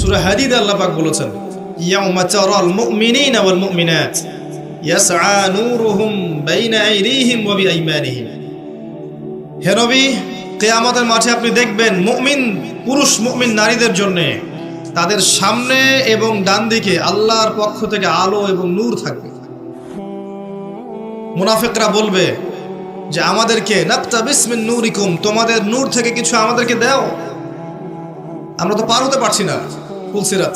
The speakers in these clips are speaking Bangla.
সূরা হাদীদে আল্লাহ পাক বলেছেন, ইয়াউমা তারাল মুমিনিনা ওয়াল মুমিনাত ইয়াসআ নূরুহুম বাইনা আইদিহিম ওয়া বিআইমানিহিম। হে নবী, কিয়ামতের মাঠে আপনি দেখবেন মুমিন পুরুষ মুমিন নারীদের জন্য তাদের সামনে এবং ডান দিকে আল্লাহর পক্ষ থেকে আলো এবং নূর থাকবে। মুনাফিকরা বলবে যে আমাদেরকে নাকতাবিস মিন নূরিকুম, তোমাদের নূর থেকে কিছু আমাদেরকে দাও, আমরা তো পার হতে পারছি না ফুলসিরাত।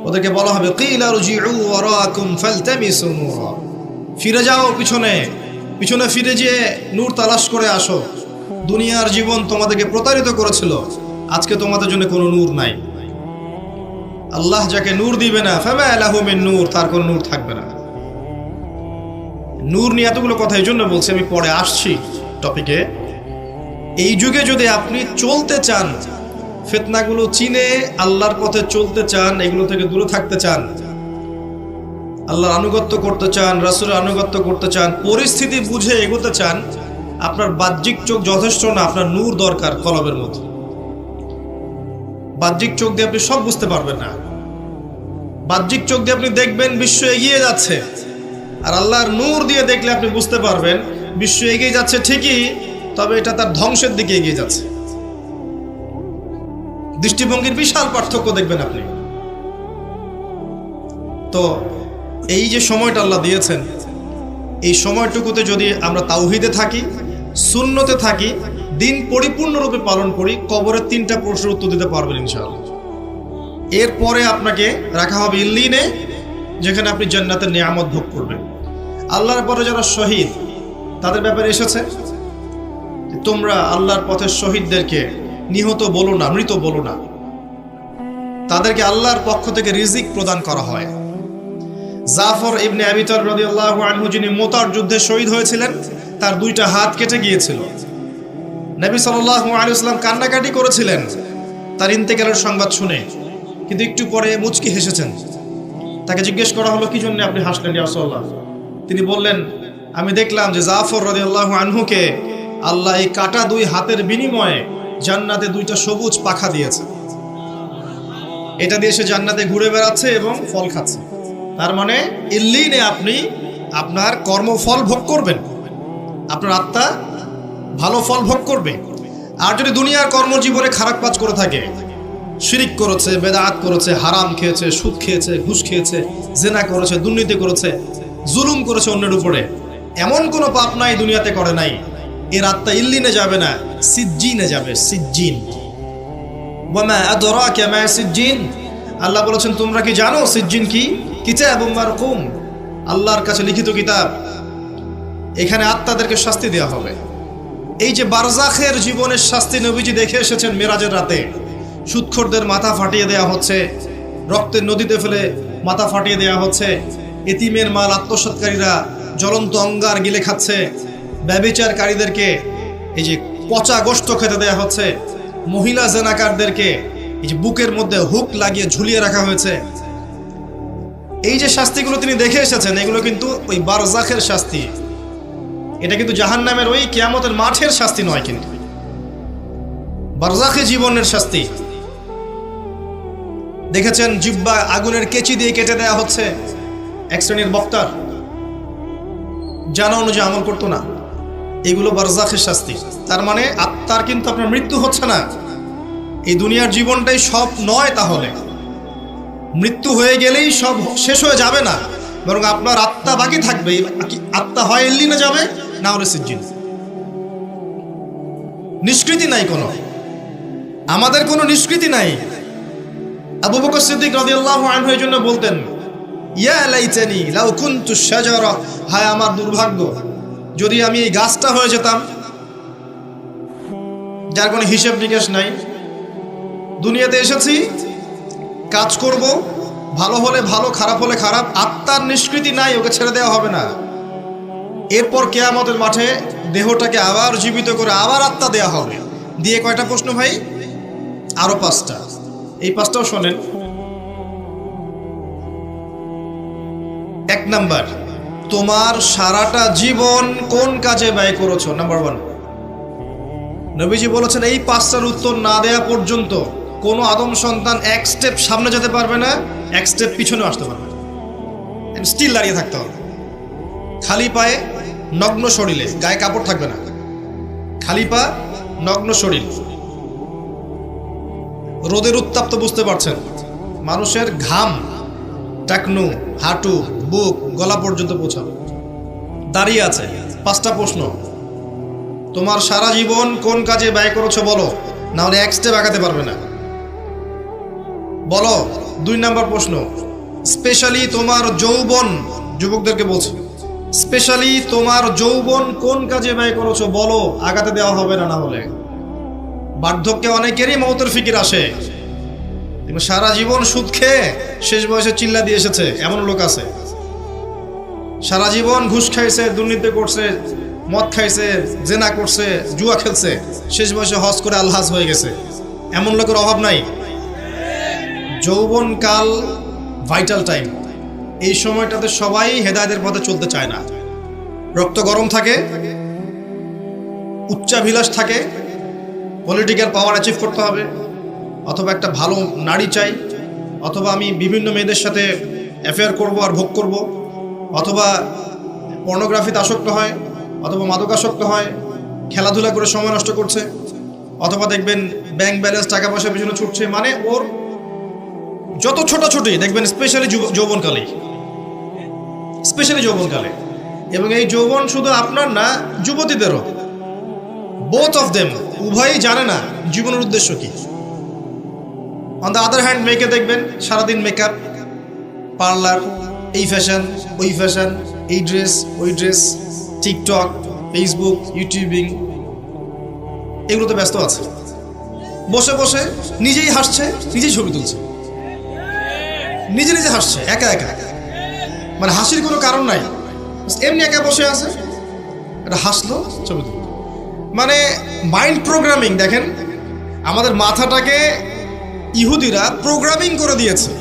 ওদেরকে বলা হবে কিলা রুজিউ ওয়ারাকুম ফালতামিসু নূরা, ফিরে যাও পিছনে পিছনে ফিরে যেয়ে নূর তালাশ করে আসো। দুনিয়ার জীবন তোমাদেরকে প্রতারিত করেছিল, আজকে তোমাদের জন্য কোনো নূর নাই। আল্লাহ যাকে নূর দিবে না ফামা লাহু মিন নূর, তার কোনো নূর থাকবে না। নূর নিয়ে এতগুলো কথা এই জন্য বলছি, আমি পরে আসছি টপিকে। এই যুগে যদি আপনি চলতে চান, ফিতনাগুলো চিনে আল্লাহর পথে চলতে চান, এগুলো থেকে দূরে থাকতে চান, আল্লাহর আনুগত্য করতে চান, রাসূলের আনুগত্য করতে চান, পরিস্থিতি বুঝে এগোতে চান, আপনার বাহ্যিক চোখ যথেষ্ট না, আপনার নূর দরকার কলবের মধ্যে। বাহ্যিক চোখ দিয়ে আপনি সব বুঝতে পারবেন না। বাহ্যিক চোখ দিয়ে আপনি দেখবেন বিশ্ব এগিয়ে যাচ্ছে, আর আল্লাহর নূর দিয়ে দেখলে আপনি বুঝতে পারবেন বিশ্ব এগিয়ে যাচ্ছে ঠিকই, তবে এটা তার ধ্বংসের দিকে এগিয়ে যাচ্ছে। দৃষ্টিভঙ্গির বিশাল পার্থক্য দেখবেন আপনি। তো এই যে সময়টা আল্লাহ দিয়েছেন, এই সময়টুকুতে যদি আমরা তাওহীদে থাকি, সুন্নতে থাকি, দিন পরিপূর্ণরূপে পালন করি, কবরের 3টা প্রশ্নের উত্তর দিতে পারবেন ইনশাআল্লাহ। এরপরে আপনাকে রাখা হবে ইল্লিনে, যেখানে আপনি জান্নাতের নিয়ামত ভোগ করবেন। আল্লাহর পরে যারা শহীদ, তাদের ব্যাপারে এসেছে তোমরা আল্লাহর পথের শহীদদেরকে নিহত বলো না, মৃত বলো না। তাদেরকে আল্লাহর পক্ষ থেকে রিজিক প্রদান করা হয়। জাফর ইবনে আবি তালিব রাদিয়াল্লাহু আনহু, যিনি মুতার যুদ্ধে শহীদ হয়েছিলেন, তার 2টা হাত কেটে গিয়েছিল। নবী সাল্লাল্লাহু আলাইহি ওয়াসাল্লাম কান্নাকাটি করেছিলেন তার ইন্তেকালের সংবাদ শুনে, কিন্তু একটু পরে মুচকি হেসেছেন। তাকে জিজ্ঞেস করা হলো, কি জন্য আপনি হাসলেন ইয়া রাসূলুল্লাহ? তিনি বললেন, আমি দেখলাম যে জাফর রাদিয়াল্লাহু আনহুকে আল্লাহ এই কাটা 2 হাতের বিনিময়ে জান্নাতে 2টা সবুজ পাখা দিয়েছে। এটা দিয়ে সে জান্নাতে ঘুরে বেড়াচ্ছে এবং ফল খাচ্ছে। তার মানে ইল্লিনে আপনি আপনার কর্মফল ভোগ করবেন, আপনার আত্মা ভালো ফল ভোগ করবে। আর যদি দুনিয়ার কর্মজীবনে খারাপ কাজ করে থাকে, শিরিক করেছে, বেদাত করেছে, হারাম খেয়েছে, সুদ খেয়েছে, ঘুষ খেয়েছে, জেনা করেছে, দুর্নীতি করেছে, জুলুম করেছে অন্যের উপরে, এমন কোনো পাপ নাই দুনিয়াতে করে নাই, এর আত্মা ইল্লিনে যাবে না, সিজ্জিনে যাবে। সিজ্জিন, ওয়ামা আদরাকা মা সিজ্জিন। আল্লাহ বলেছেন, তোমরা কি জানো সিজ্জিন কি? কিতাবুম মারকুম, আল্লাহর কাছে লিখিত কিতাব। এখানে আত্মাদেরকে শাস্তি দেওয়া হবে। এই যে বারজাখের জীবনের শাস্তি নবীজি দেখে এসেছেন মেরাজের রাতে। সুদখোরদের মাথা ফাটিয়ে দেওয়া হচ্ছে, রক্তের নদীতে ফেলে মাথা ফাটিয়ে দেওয়া হচ্ছে, এতিমের মাল আত্মসাৎকারীরা জ্বলন্ত অঙ্গার গিলে খাচ্ছে, ব্যভিচারকারীদেরকে এই যে পচা গোশত খেতে দেওয়া হচ্ছে, মহিলা জেনাকারদেরকে এই যে বুকের মধ্যে হুক লাগিয়ে ঝুলিয়ে রাখা হয়েছে। এই যে শাস্তিগুলো তিনি দেখে এসেছেন, এগুলো কিন্তু ওই বারজাখের শাস্তি। এটা কিন্তু জাহান্নামের ওই কিয়ামতের মাঠের শাস্তি নয়, কিন্তু বারজাখে জীবনের শাস্তি। দেখেছেন জিহ্বা আগুনের কেচি দিয়ে কেটে দেওয়া হচ্ছে এক শ্রেণীর বক্তার, জানা অনুযায়ী আমল করতো না। এগুলো বারজাখের শাস্তি। তার মানে আত্মার কিন্তু আপনার মৃত্যু হচ্ছে না। এই দুনিয়ার জীবনটাই সব নয়, তাহলে মৃত্যু হয়ে গেলেই সব শেষ হয়ে যাবে না, বরং আপনার আত্মা বাকি থাকবে। আত্মা হয় ইল্লিনে যাবে, না হলে সিজ্জিন। নিষ্কৃতি নাই কোনো, আমাদের কোনো নিষ্কৃতি নাই। আবু বকর সিদ্দিক রাদিয়াল্লাহু আনহু এই জন্য বলতেন, ইয়া লাইতানি লাউ কুনতু শাজারা, হায় আমার দুর্ভাগ্য যদি আমি এই গাছটা হয়ে যেতাম, যার কোনো হিসেব নিকেশ নাই। দুনিয়াতে এসেছি, কাজ করব, ভালো হলে ভালো, খারাপ হলে খারাপ, আত্মার নিষ্কৃতি নাই, ওকে ছেড়ে দেওয়া হবে না। এরপর কিয়ামতের মাঠে দেহটাকে আবার জীবিত করে আবার আত্মা দেওয়া হবে। দিয়ে কয়টা প্রশ্ন ভাই? আরো 5টা। এই 5টাও শোনেন। 1 নাম্বার, তোমার সারাটা জীবন কোন কাজে ব্যয় করেছো? নাম্বার 1। নবীজি বলেছেন, এই 5টার উত্তর না দেয়া পর্যন্ত কোনো আদম সন্তান এক স্টেপ সামনে যেতে পারবে না, এক স্টেপ পিছনে আসতে পারবে না, স্টিল দাঁড়িয়ে থাকতে হবে। খালি পায়ে নগ্ন শরীরে, গায়ে কাপড় থাকবে না, খালি পা নগ্ন শরীর। রোদের উত্তাপ তো বুঝতে পারছেন, মানুষের ঘাম টাকনু, হাঁটু, বুক, গলা পর্যন্ত পৌঁছাবে। দাঁড়িয়ে আছে। 5টা প্রশ্ন, তোমার সারা জীবন কোন কাজে ব্যয় করেছো বলো, না হলে এক স্টেপ আগাতে পারবে না, বলো। 2 নম্বর প্রশ্ন, স্পেশালি তোমার যৌবন, যুবকদেরকে বলছি, স্পেশালি তোমার যৌবন কোন কাজে ব্যয় করেছো বলো, আগাতে দেওয়া হবে না, না হলে। বার্ধক্যে অনেকেরই মৌতের ফিকির আসে, সারা জীবন সুদ খেয়ে শেষ বয়সে চিল্লা দিয়ে এসেছে, এমন লোক আছে। সারা জীবন ঘুষ খাইছে, দুর্নীতি করছে, মদ খাইছে, জেনা করছে, জুয়া খেলছে, শেষ বয়সে হজ করে আলহাজ হয়ে গেছে, এমন লোকের অভাব নাই। যৌবনকাল ভাইটাল টাইম, এই সময়টাতে সবাই হেদায়েতের পথে চলতে চায় না। রক্ত গরম থাকে, উচ্চাভিলাষ থাকে, পলিটিক্যাল পাওয়ার অ্যাচিভ করতে হবে, অথবা একটা ভালো নারী চাই, অথবা আমি বিভিন্ন মেয়েদের সাথে অ্যাফেয়ার করব আর ভোগ করব, অথবা পর্নোগ্রাফিতে আসক্ত হয়, অথবা মাদকাসক্ত হয়, খেলাধুলা করে সময় নষ্ট করছে, অথবা দেখবেন ব্যাংক ব্যালেন্স টাকা পয়সার পিছনে ছুটছে। মানে ওর যত ছোটাছুটি দেখবেন স্পেশালি যৌবনকালে, স্পেশালি যৌবনকালে। এবং এই যৌবন শুধু আপনার না, যুবতীদেরও, বোথ অফ দেম, উভয়ই জানে না জীবনের উদ্দেশ্য কি। অন দ্য আদার হ্যান্ড মেয়েকে দেখবেন সারাদিন মেকআপ, পার্লার, এই ফ্যাশন, ওই ফ্যাশন, এই ড্রেস, ওই ড্রেস, টিকটক, ফেসবুক, ইউটিউবিং, এগুলোতে ব্যস্ত আছে। বসে বসে নিজেই হাসছে, নিজেই ছবি তুলছে, নিজে নিজে হাসছে একা একা। মানে হাসির কোনো কারণ নাই, এমনি একা বসে আছে, এটা হাসলো, ছবি তুলল। মানে মাইন্ড প্রোগ্রামিং। দেখেন, আমাদের মাথাটাকে ইহুদিরা প্রোগ্রামিং করে দিয়েছে।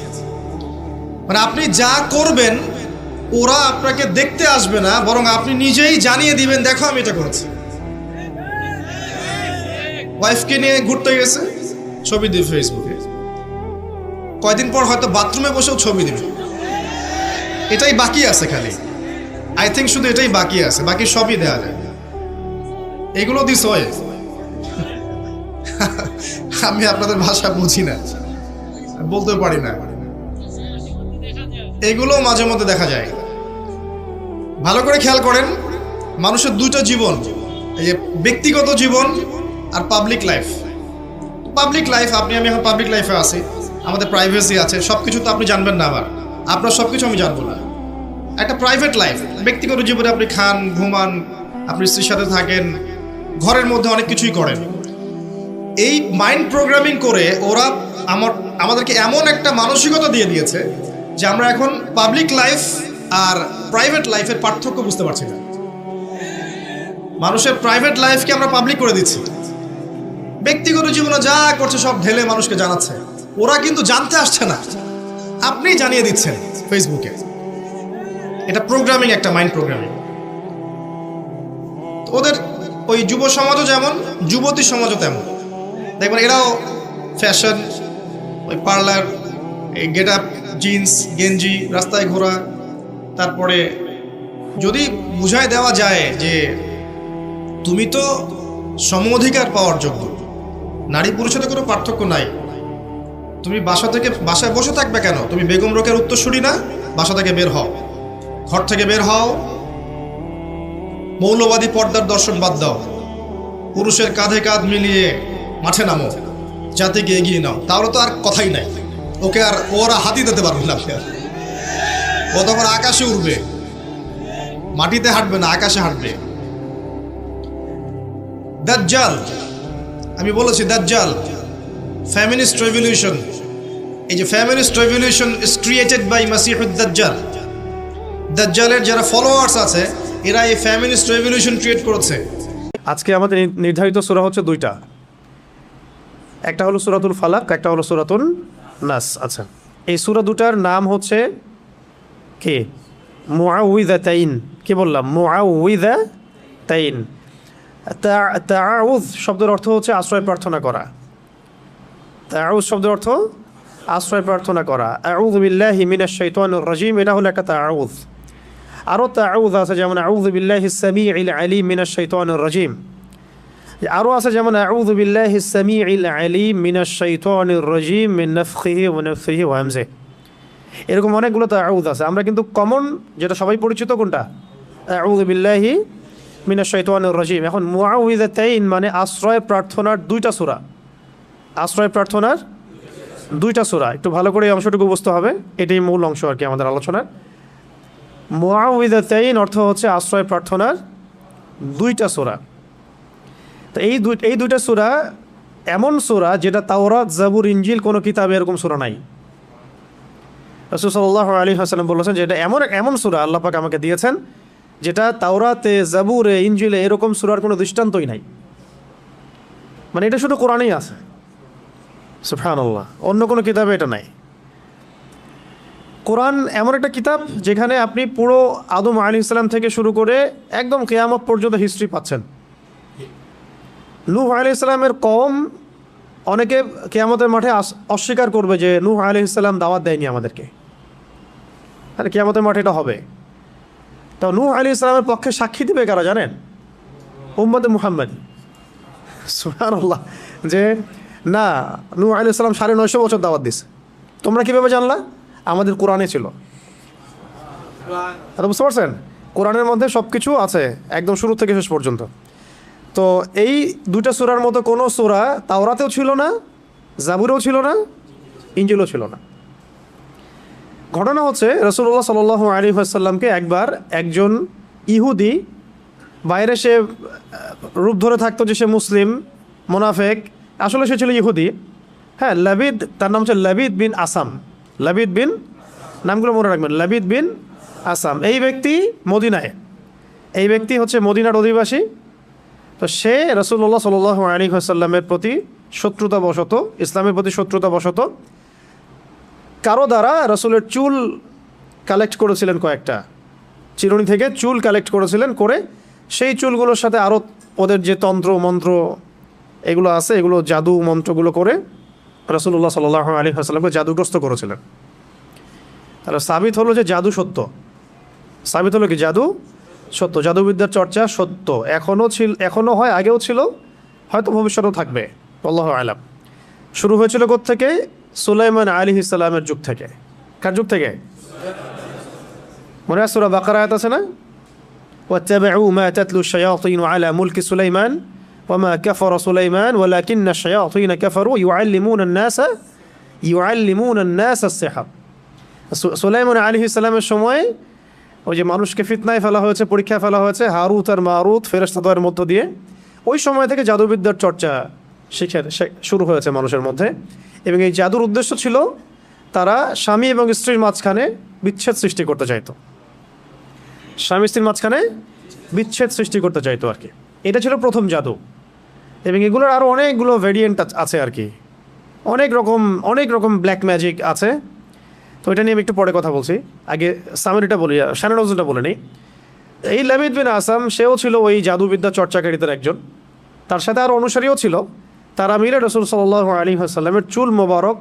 মানে আপনি যা করবেন ওরা আপনাকে দেখতে আসবে না, বরং আপনি নিজেই জানিয়ে দিবেন, দেখো আমি এটা করেছি। ওয়াইফকে নিয়ে ঘুরতে গেছে, ছবি দিবে ফেসবুকে, কয়দিন পর হয়তো বাথরুমে বসেও ছবি দিবে। এটাই বাকি আছে খালি, আই থিঙ্ক শুধু এটাই বাকি আছে, বাকি সবই দেওয়া যায়। এগুলো দিস হয়, আমি আপনাদের ভাষা বুঝি না, বলতে পারি না, এগুলো মাঝে মধ্যে দেখা যায়। ভালো করে খেয়াল করেন, মানুষের 2টা জীবন, এই যে ব্যক্তিগত জীবন আর পাবলিক লাইফ। পাবলিক লাইফ, আপনি আমি এখন পাবলিক লাইফে আছি, আমাদের প্রাইভেসি আছে, সব কিছু তো আপনি জানবেন না, আবার আপনার সব কিছু আমি জানবো না। একটা প্রাইভেট লাইফ, ব্যক্তিগত জীবনে আপনি খান, ঘুমান, আপনি স্ত্রীর সাথে থাকেন, ঘরের মধ্যে অনেক কিছুই করেন। এই মাইন্ড প্রোগ্রামিং করে ওরা আমাদেরকে এমন একটা মানসিকতা দিয়ে দিয়েছে যে আমরা এখন পাবলিক লাইফ আর প্রাইভেট লাইফের পার্থক্য বুঝতে পারছি না। মানুষের প্রাইভেট লাইফকে আমরা পাবলিক করে দিচ্ছি, ব্যক্তিগত জীবনে যা করছে সব ঢেলে মানুষকে জানাচ্ছে। ওরা কিন্তু জানতে আসছে না, আপনি জানিয়ে দিচ্ছেন ফেসবুকে। এটা প্রোগ্রামিং, একটা মাইন্ড প্রোগ্রামিং। ওদের ওই যুব সমাজও যেমন, যুবতী সমাজও তেমন। দেখবেন এরাও ফ্যাশন, ওই পার্লার, এই গেট আপ, জিন্স, গেঞ্জি, রাস্তায় ঘোরা। তারপরে যদি বুঝায় দেওয়া যায় যে তুমি তো সম অধিকার পাওয়ার যোগ্য, নারী পুরুষের সাথে কোনো পার্থক্য নাই, তুমি বাসায় বসে থাকবে কেন, তুমি বেগম রোকেয়ার উত্তরসূরি না, বাসা থেকে বের হও, ঘর থেকে বের হও, মৌলবাদী পর্দার দর্শন বাদ দাও, পুরুষের কাঁধে কাঁধ মিলিয়ে মাঠে নামো, জাতিকে এগিয়ে নাও। তাহলে তো আর কথাই নাই, ওকে আর ওরা হাতি দিতে পারবে না। ও তখন আকাশে উড়বে, মাটিতে হাঁটবে না, আকাশে হাঁটবে। দাজ্জাল, আমি বলেছি দাজ্জাল, ফেমিনিস্ট রেভলিউশন। এই যে feminist revolution is created by Masihud Dajjal. দাজ্জালের যারা ফলোয়ার্স আছে এরা এই ফেমিনিস্ট রেভলিউশন ক্রিয়েট করেছে। আজকে আমাদের নির্ধারিত সূরা হচ্ছে 2টা, একটা হলো সূরাতুল ফালাক, একটা হলো সূরাতুন নাস। আচ্ছা, এই সূরা 2টার নাম হচ্ছে কে? মুআউযিযাতাইন। কি বললাম? মুআউযিযাতাইন। তাআউয শব্দের অর্থ হচ্ছে আশ্রয় প্রার্থনা করা। তাআউয শব্দের অর্থ আশ্রয় প্রার্থনা করা। আউযু বিল্লাহি মিনাশ শাইতানির রাজিম, এটা হলো একটা তাআউয। আরও তাআউয আছে, যেমন আউযু বিল্লাহিস সামিউল আলিম মিনাশ শাইতানির রাজিম। আরও আছে যেমন আউযু বিল্লাহিস সামিউল আলিম মিনাশ শাইতানির রাজিম মিন নাফখিহি ওয়া নাফসিহি ওয়া হামজিহি। এরকম অনেকগুলো তাআউয আছে। আমরা কিন্তু কমন যেটা সবাই পরিচিত কোনটা? আউযু বিল্লাহি মিনাশ শাইতানির রাজিম। এখন মুআউযিযাতাইন মানে আশ্রয় প্রার্থনার দুইটা সূরা। আশ্রয় প্রার্থনার দুইটা সূরা, একটু ভালো করে এই অংশটুকু বুঝতে হবে, এটাই মূল অংশ আর কি আমাদের আলোচনার। মুআউযিযাতাইন অর্থ হচ্ছে আশ্রয় প্রার্থনার দুইটা সূরা। তো এই দুইটা সূরা এমন সূরা যেটা তাওরাত, জাবুর, ইনজিল কোনো কিতাবে এরকম সূরা নাই। রাসূল সাল্লাল্লাহু আলাইহি ওয়াসাল্লাম বলেছেন যে এটা এমন সূরা আল্লাহ পাক আমাকে দিয়েছেন যেটা তাওরাতে, জাবুরে, ইনজিলে এরকম সূরার কোনো দৃষ্টান্তই নাই। মানে এটা শুধু কোরআনেই আছে, সুবহানাল্লাহ, অন্য কোনো কিতাবে এটা নাই। কোরআন এমন একটা কিতাব যেখানে আপনি পুরো আদম আলাইহিস সালাম থেকে শুরু করে একদম কিয়ামত পর্যন্ত হিস্ট্রি পাচ্ছেন। নূহ আলাইহিস সালামের কওম, অনেকে কিয়ামতের মাঠে অস্বীকার করবে যে নূহ আলাইহিস সালাম দাওয়াত দেয়নি আমাদেরকে, আর কিয়ামতের মাঠে এটা হবে। তো নূহ আলাইহিস সালামের পক্ষে সাক্ষী দিবে কারা জানেন? উম্মতে মুহাম্মদ, সুবহানাল্লাহ, যে না, নূহ আলাইহিস সালাম 950 বছর দাওয়াত দিছে। তোমরা কীভাবে জানলা? আমাদের কোরআনে ছিল। বুঝতে পারছেন? কোরআনের মধ্যে সব কিছু আছে একদম শুরু থেকে শেষ পর্যন্ত। তো এই দুইটা সূরার মতো কোনো সূরা তাওরাতেও ছিল না, জাবুরেও ছিল না, ইনজিলও ছিল না। ঘটনা হচ্ছে রাসূলুল্লাহ সাল্লাল্লাহু আলাইহি ওয়াসাল্লামকে একবার একজন ইহুদি, বাইরে সে রূপ ধরে থাকতো যে সে মুসলিম, মুনাফিক, আসলে সে ছিল ইহুদি। হ্যাঁ, লাবিদ, তার নাম হচ্ছে লাবিদ বিন আসাম। লাবিদ বিন, নামগুলো মনে রাখবেন, লাবিদ বিন আসাম। এই ব্যক্তি মদিনায়, এই ব্যক্তি হচ্ছে মদিনার অধিবাসী। তো সে রাসূলুল্লাহ সাল্লাল্লাহু আলাইহি ওয়াসাল্লামের প্রতি শত্রুতাবশত, ইসলামের প্রতি শত্রুতাবশত কারো দ্বারা রাসূলের চুল কালেক্ট করেছিলেন, কয়েকটা চিরুনি থেকে চুল কালেক্ট করেছিলেন, করে সেই চুলগুলোর সাথে আরও ওদের যে তন্ত্র মন্ত্র এগুলো আছে, এগুলো জাদু মন্ত্রগুলো করে রাসূলুল্লাহ সাল্লাল্লাহু আলাইহি ওয়াসাল্লামকে জাদুগ্রস্ত করেছিলেন। তাহলে সাবিত হলো যে জাদু সত্য, সাবিত হলো কি জাদু সত্য, জাদুবিদ্যার চর্চা সত্য, এখনও হয়, আগেও ছিল, হয়তো ভবিষ্যতেও থাকবে, আল্লাহু আ'লাম। শুরু হয়েছিল কোত্থেকে? সুলাইমান আলাইহিস সালামের যুগ থেকে। কার যুগ থেকে? মনে আছে সূরা বাকারা আয়াত আছে না? ওয়াত্তাবিউ মা তাতলু শায়াতিন আলা মুলকি সুলাইমান ওয়ামা কাফারা সুলাইমান ওয়ালাকিন্না শায়াতিন কাফারু ইউআল্লিমুনা আন-নাস আস-সিহর। সুলাইমান আলাইহিস সালামের সময় ওই যে মানুষকে ফিতনায় ফেলা হয়েছে, পরীক্ষায় ফেলা হয়েছে হারুত আর মারুত ফেরেশতাদের মধ্য দিয়ে, ওই সময় থেকে জাদুবিদ্যার চর্চা শুরু হয়েছে মানুষের মধ্যে। এবং এই জাদুর উদ্দেশ্য ছিল তারা স্বামী এবং স্ত্রীর মাঝখানে বিচ্ছেদ সৃষ্টি করতে চাইতো, স্বামী স্ত্রীর মাঝখানে বিচ্ছেদ সৃষ্টি করতে চাইতো আর কি। এটা ছিল প্রথম জাদু। এবং এগুলোর আরও অনেকগুলো ভেরিয়েন্ট আছে আর কি, অনেক রকম ব্ল্যাক ম্যাজিক আছে। তো এটা নিয়ে আমি একটু পরে কথা বলছি, আগে সামারিটা বলি, শানানজনটা বলে নিই। এই লাবিদ বিন আসাম, সেও ছিল ওই জাদুবিদ্যা চর্চাকারীদের একজন, তার সাথে আরও অনুসারীও ছিল। তারা মিলে রাসূল সাল্লাল্লাহু আলাইহি ওয়াসাল্লামের চুল মোবারক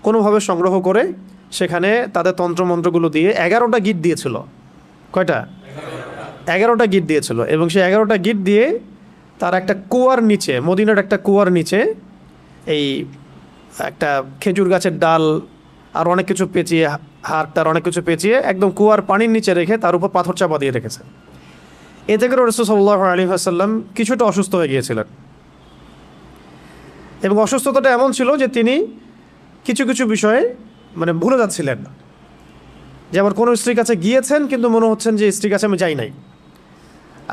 কোনোভাবে সংগ্রহ করে সেখানে তাদের তন্ত্রমন্ত্রগুলো দিয়ে 11টা গিট দিয়েছিল। কয়টা? 11টা গিট দিয়েছিল। এবং সেই 11টা গিট দিয়ে তার একটা কুয়ার নিচে, মদিনার একটা কুয়ার নিচে, এই একটা খেজুর গাছের ডাল আর অনেক কিছু পেঁচিয়ে, হাড়টার অনেক কিছু পেঁচিয়ে একদম কুয়ার পানির নিচে রেখে তার উপর পাথর চাপা দিয়ে রেখেছে। এতে করে রাসূল সাল্লাল্লাহু আলাইহি ওয়াসাল্লাম কিছুটা অসুস্থ হয়ে গিয়েছিলেন। এবং অসুস্থতাটা এমন ছিল যে তিনি কিছু কিছু বিষয়ে মানে ভুলে যাচ্ছিলেন। যেমন কোনো স্ত্রীর কাছে গিয়েছেন কিন্তু মনে হচ্ছেন যে স্ত্রীর কাছে আমি যাই নাই,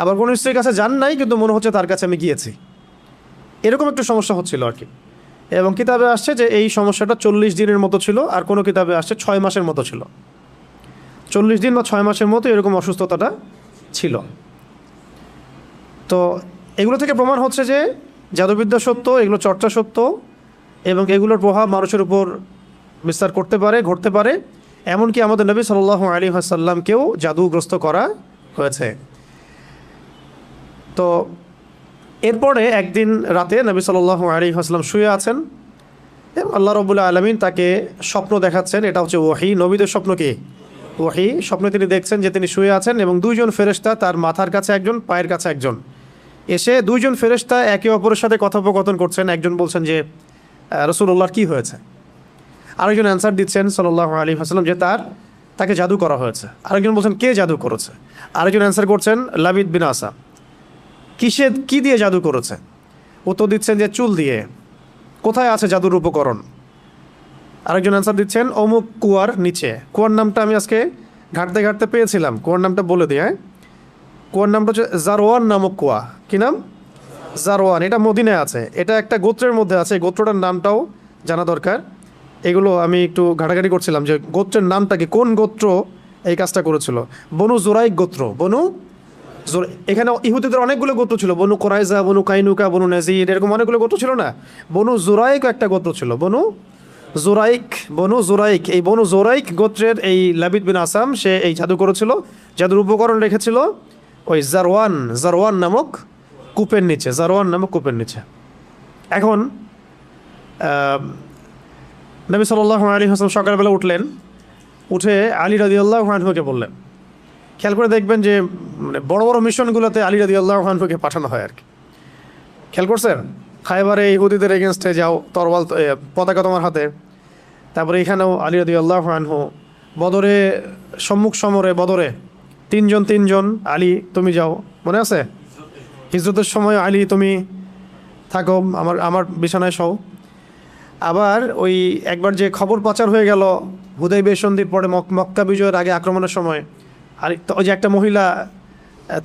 আবার কোনো স্ত্রীর কাছে যান নাই কিন্তু মনে হচ্ছে তার কাছে আমি গিয়েছি, এরকম একটু সমস্যা হচ্ছিল আর কি। এবং কিতাবে আসছে যে এই সমস্যাটা 40 দিনের মতো ছিল, আর কোনো কিতাবে আসছে 6 মাসের মতো ছিল। 40 দিন বা 6 মাসের মতো এরকম অসুস্থতাটা ছিল। তো এগুলো থেকে প্রমাণ হচ্ছে যে জাদুবিদ্যা সত্য, এগুলো চর্চা সত্য, এবং এগুলোর প্রভাব মানুষের উপর বিস্তার করতে পারে, ঘটতে পারে। এমনকি আমাদের নবী সাল্লাল্লাহু আলাইহি ওয়াসাল্লামকেও জাদুগ্রস্ত করা হয়েছে। তো এরপরে একদিন রাতে নবী সাল্লাল্লাহু আলাইহি ওয়াসাল্লাম শুয়ে আছেন এবং আল্লাহ রাব্বুল আলামিন তাকে স্বপ্ন দেখাচ্ছেন, এটা হচ্ছে ওয়াহি। নবীদের স্বপ্ন কি? ওয়াহি। স্বপ্নে তিনি দেখছেন যে তিনি শুয়ে আছেন এবং দুইজন ফেরেশতা, তার মাথার কাছে একজন, পায়ের কাছে একজন, এসে দুইজন ফেরেশতা একে অপরের সাথে কথোপকথন করছেন। একজন বলছেন যে রাসূলুল্লাহর কি হয়েছে, আরেকজন অ্যান্সার দিচ্ছেন সাল্লাল্লাহু আলাইহি ওয়াসাল্লাম যে তাকে জাদু করা হয়েছে। আরেকজন বলছেন কে জাদু করেছে, আরেকজন অ্যান্সার করছেন লাবিদ বিন আসা, কি দিয়ে জাদু করেছে, উত্তর দিচ্ছেন যে চুল দিয়ে। কোথায় আছে জাদুর উপকরণ? আরেকজন অ্যান্সার দিচ্ছেন অমুক কুয়ার নিচে। কুয়ার নামটা আমি আজকে ঘাটতে ঘাটতে পেয়েছিলাম, কুয়ার নামটা বলে দিই। হ্যাঁ, কুয়ার নামটা হচ্ছে জারওয়ান নামক কুয়া। কী নাম? জারওয়ান। এটা মদিনায় আছে, এটা একটা গোত্রের মধ্যে আছে। এই গোত্রটার নামটাও জানা দরকার। এগুলো আমি একটু ঘাটাঘাটি করছিলাম যে গোত্রের নামটা কি, কোন গোত্র এই কাজটা করেছিল। বনু জোরাইক গোত্র। এখানে ইহুদিদের অনেকগুলো গোত্র ছিল, বনু কোরাইজা, বনু কাইনুকা, বনু নাজির, এরকম অনেকগুলো গোত্র ছিল না? বনু জোরাইক একটা গোত্র ছিল, বনু জোরাইক। এই বনু জোরাইক গোত্রের এই লাবিদ বিন আসাম, সে এই জাদু করেছিল। জাদুর উপকরণ রেখেছিল ওই জারওয়ান নামক কূপের নিচে। এখন নবী সাল্লাল্লাহু আলাইহি ওয়াসাল্লাম সকালবেলা উঠলেন, উঠে আলী রাদিয়াল্লাহু আনহুকে বললেন। খেয়াল করে দেখবেন যে মানে বড় বড় মিশনগুলোতে আলী রাদিয়াল্লাহু আনহুকে পাঠানো হয় আর কি। খেয়াল করছেন? খায়বারে ইহুদিদের এগেনস্টে যাও, তরবাল পতাকা তোমার হাতে। তারপরে এখানেও আলী রাদিয়াল্লাহু আনহু বদরে সম্মুখ সমরে, বদরে তিনজন আলী তুমি যাও, মনে আছে? হিজরতের সময় আলী তুমি থাকো আমার বিছানায় শও। আবার ওই একবার যে খবর পাচার হয়ে গেল হুদাইবিয়া সন্ধির পরে, মক্কা বিজয়ের আগে আক্রমণের সময়, আর ওই যে একটা মহিলা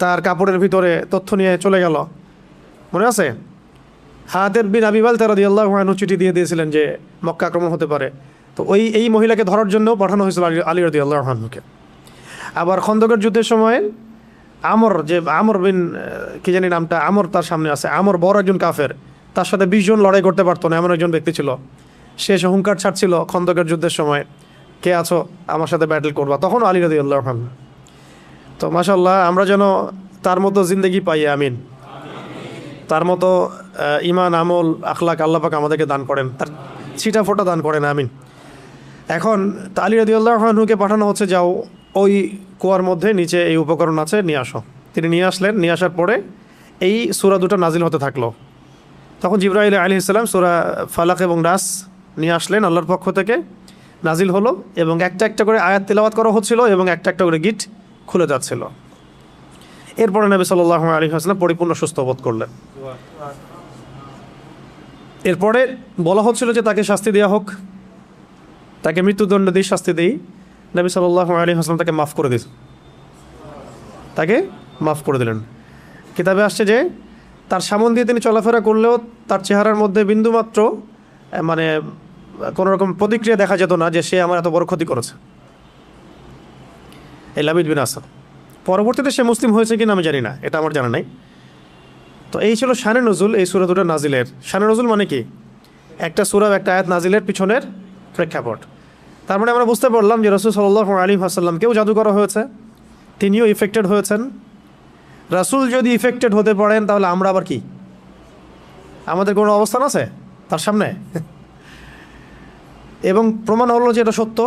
তার কাপড়ের ভিতরে তথ্য নিয়ে চলে গেল, মনে আছে? হাতেব বিন আবি বালতা রাদিয়াল্লাহু আনহু চিঠি দিয়ে দিয়েছিলেন যে মক্কা আক্রমণ হতে পারে। তো এই মহিলাকে ধরার জন্য পাঠানো হয়েছিল আলী রাদিয়াল্লাহু আনহুকে। আবার খন্দকের যুদ্ধের সময় আমর বিন কি জানি নামটা, আমর তার সামনে আছে। আমর বড় একজন কাফের, তার সাথে 20 জন লড়াই করতে পারতো না এমন একজন ব্যক্তি ছিল। সে হুঙ্কার ছাড়ছিল খন্দকের যুদ্ধের সময়, কে আছো আমার সাথে ব্যাটল করবা, তখন আলী রাদিয়াল্লাহু আনহু। তো মাশাআল্লাহ, আমরা যেন তার মতো জিন্দেগি পাই, আমিন। তার মতো ইমান, আমল, আখলাক আল্লাহ পাক আমাদেরকে দান করেন, তার ছিটা ফোটা দান করেন, আমিন। এখন আলী রাদিয়াল্লাহু আনহুকে পাঠানো হচ্ছে, যাও ওই কুয়ার মধ্যে নিচে এই উপকরণ আছে, নিয়ে আসো। তিনি নিয়ে আসলেন। নিয়ে আসার পরে এই সূরা দুটো নাজিল হতে থাকলো। তখন জিবরাইল আলাইহিস সালাম সূরা ফালাক এবং নাস নিয়ে আসলেন আল্লাহর পক্ষ থেকে, নাজিল হলো এবং একটা একটা করে আয়াত তেলাওয়াত করা হচ্ছিল এবং একটা একটা করে গিট খুলে যাচ্ছিল। এরপরে নবী সাল্লাল্লাহু আলাইহি ওয়াসাল্লাম পরিপূর্ণ সুস্থ বোধ করলেন। এরপরে বলা হচ্ছিল যে তাকে শাস্তি দেওয়া হোক, তাকে মৃত্যুদণ্ড দিয়ে শাস্তি দিই। নবী সাল্লাল্লাহু আলাইহি ওয়াসাল্লাম তাকে মাফ করে দিলেন। কিতাবে আসছে যে তার সামন দিয়ে তিনি চলাফেরা করলেও তার চেহারার মধ্যে বিন্দুমাত্র মানে কোনো রকম প্রতিক্রিয়া দেখা যেত না যে সে আমার এত বড় ক্ষতি করেছে, এই লাবিদ বিন আসাম। পরবর্তীতে সে মুসলিম হয়েছে কিনা আমি জানি না, এটা আমার জানা নাই। তো এই ছিল শানে নজুল, এই সূরা দুটো নাজিলের। শানে নজুল মানে কি? একটা সূরা, একটা আয়াত নাজিলের পিছনের প্রেক্ষাপট। তার মানে আমরা বুঝতে পারলাম যে রাসূল সাল্লাল্লাহু আলাইহি ওয়াসাল্লামকেও জাদু করা হয়েছে, তিনিও ইফেক্টেড হয়েছেন। রাসূল যদি ইফেক্টেড হতে পারেন তাহলে আমরা আবার কি, আমাদের কোনো অবস্থান আছে তার সামনে? এবং প্রমাণ হলো যে এটা সত্য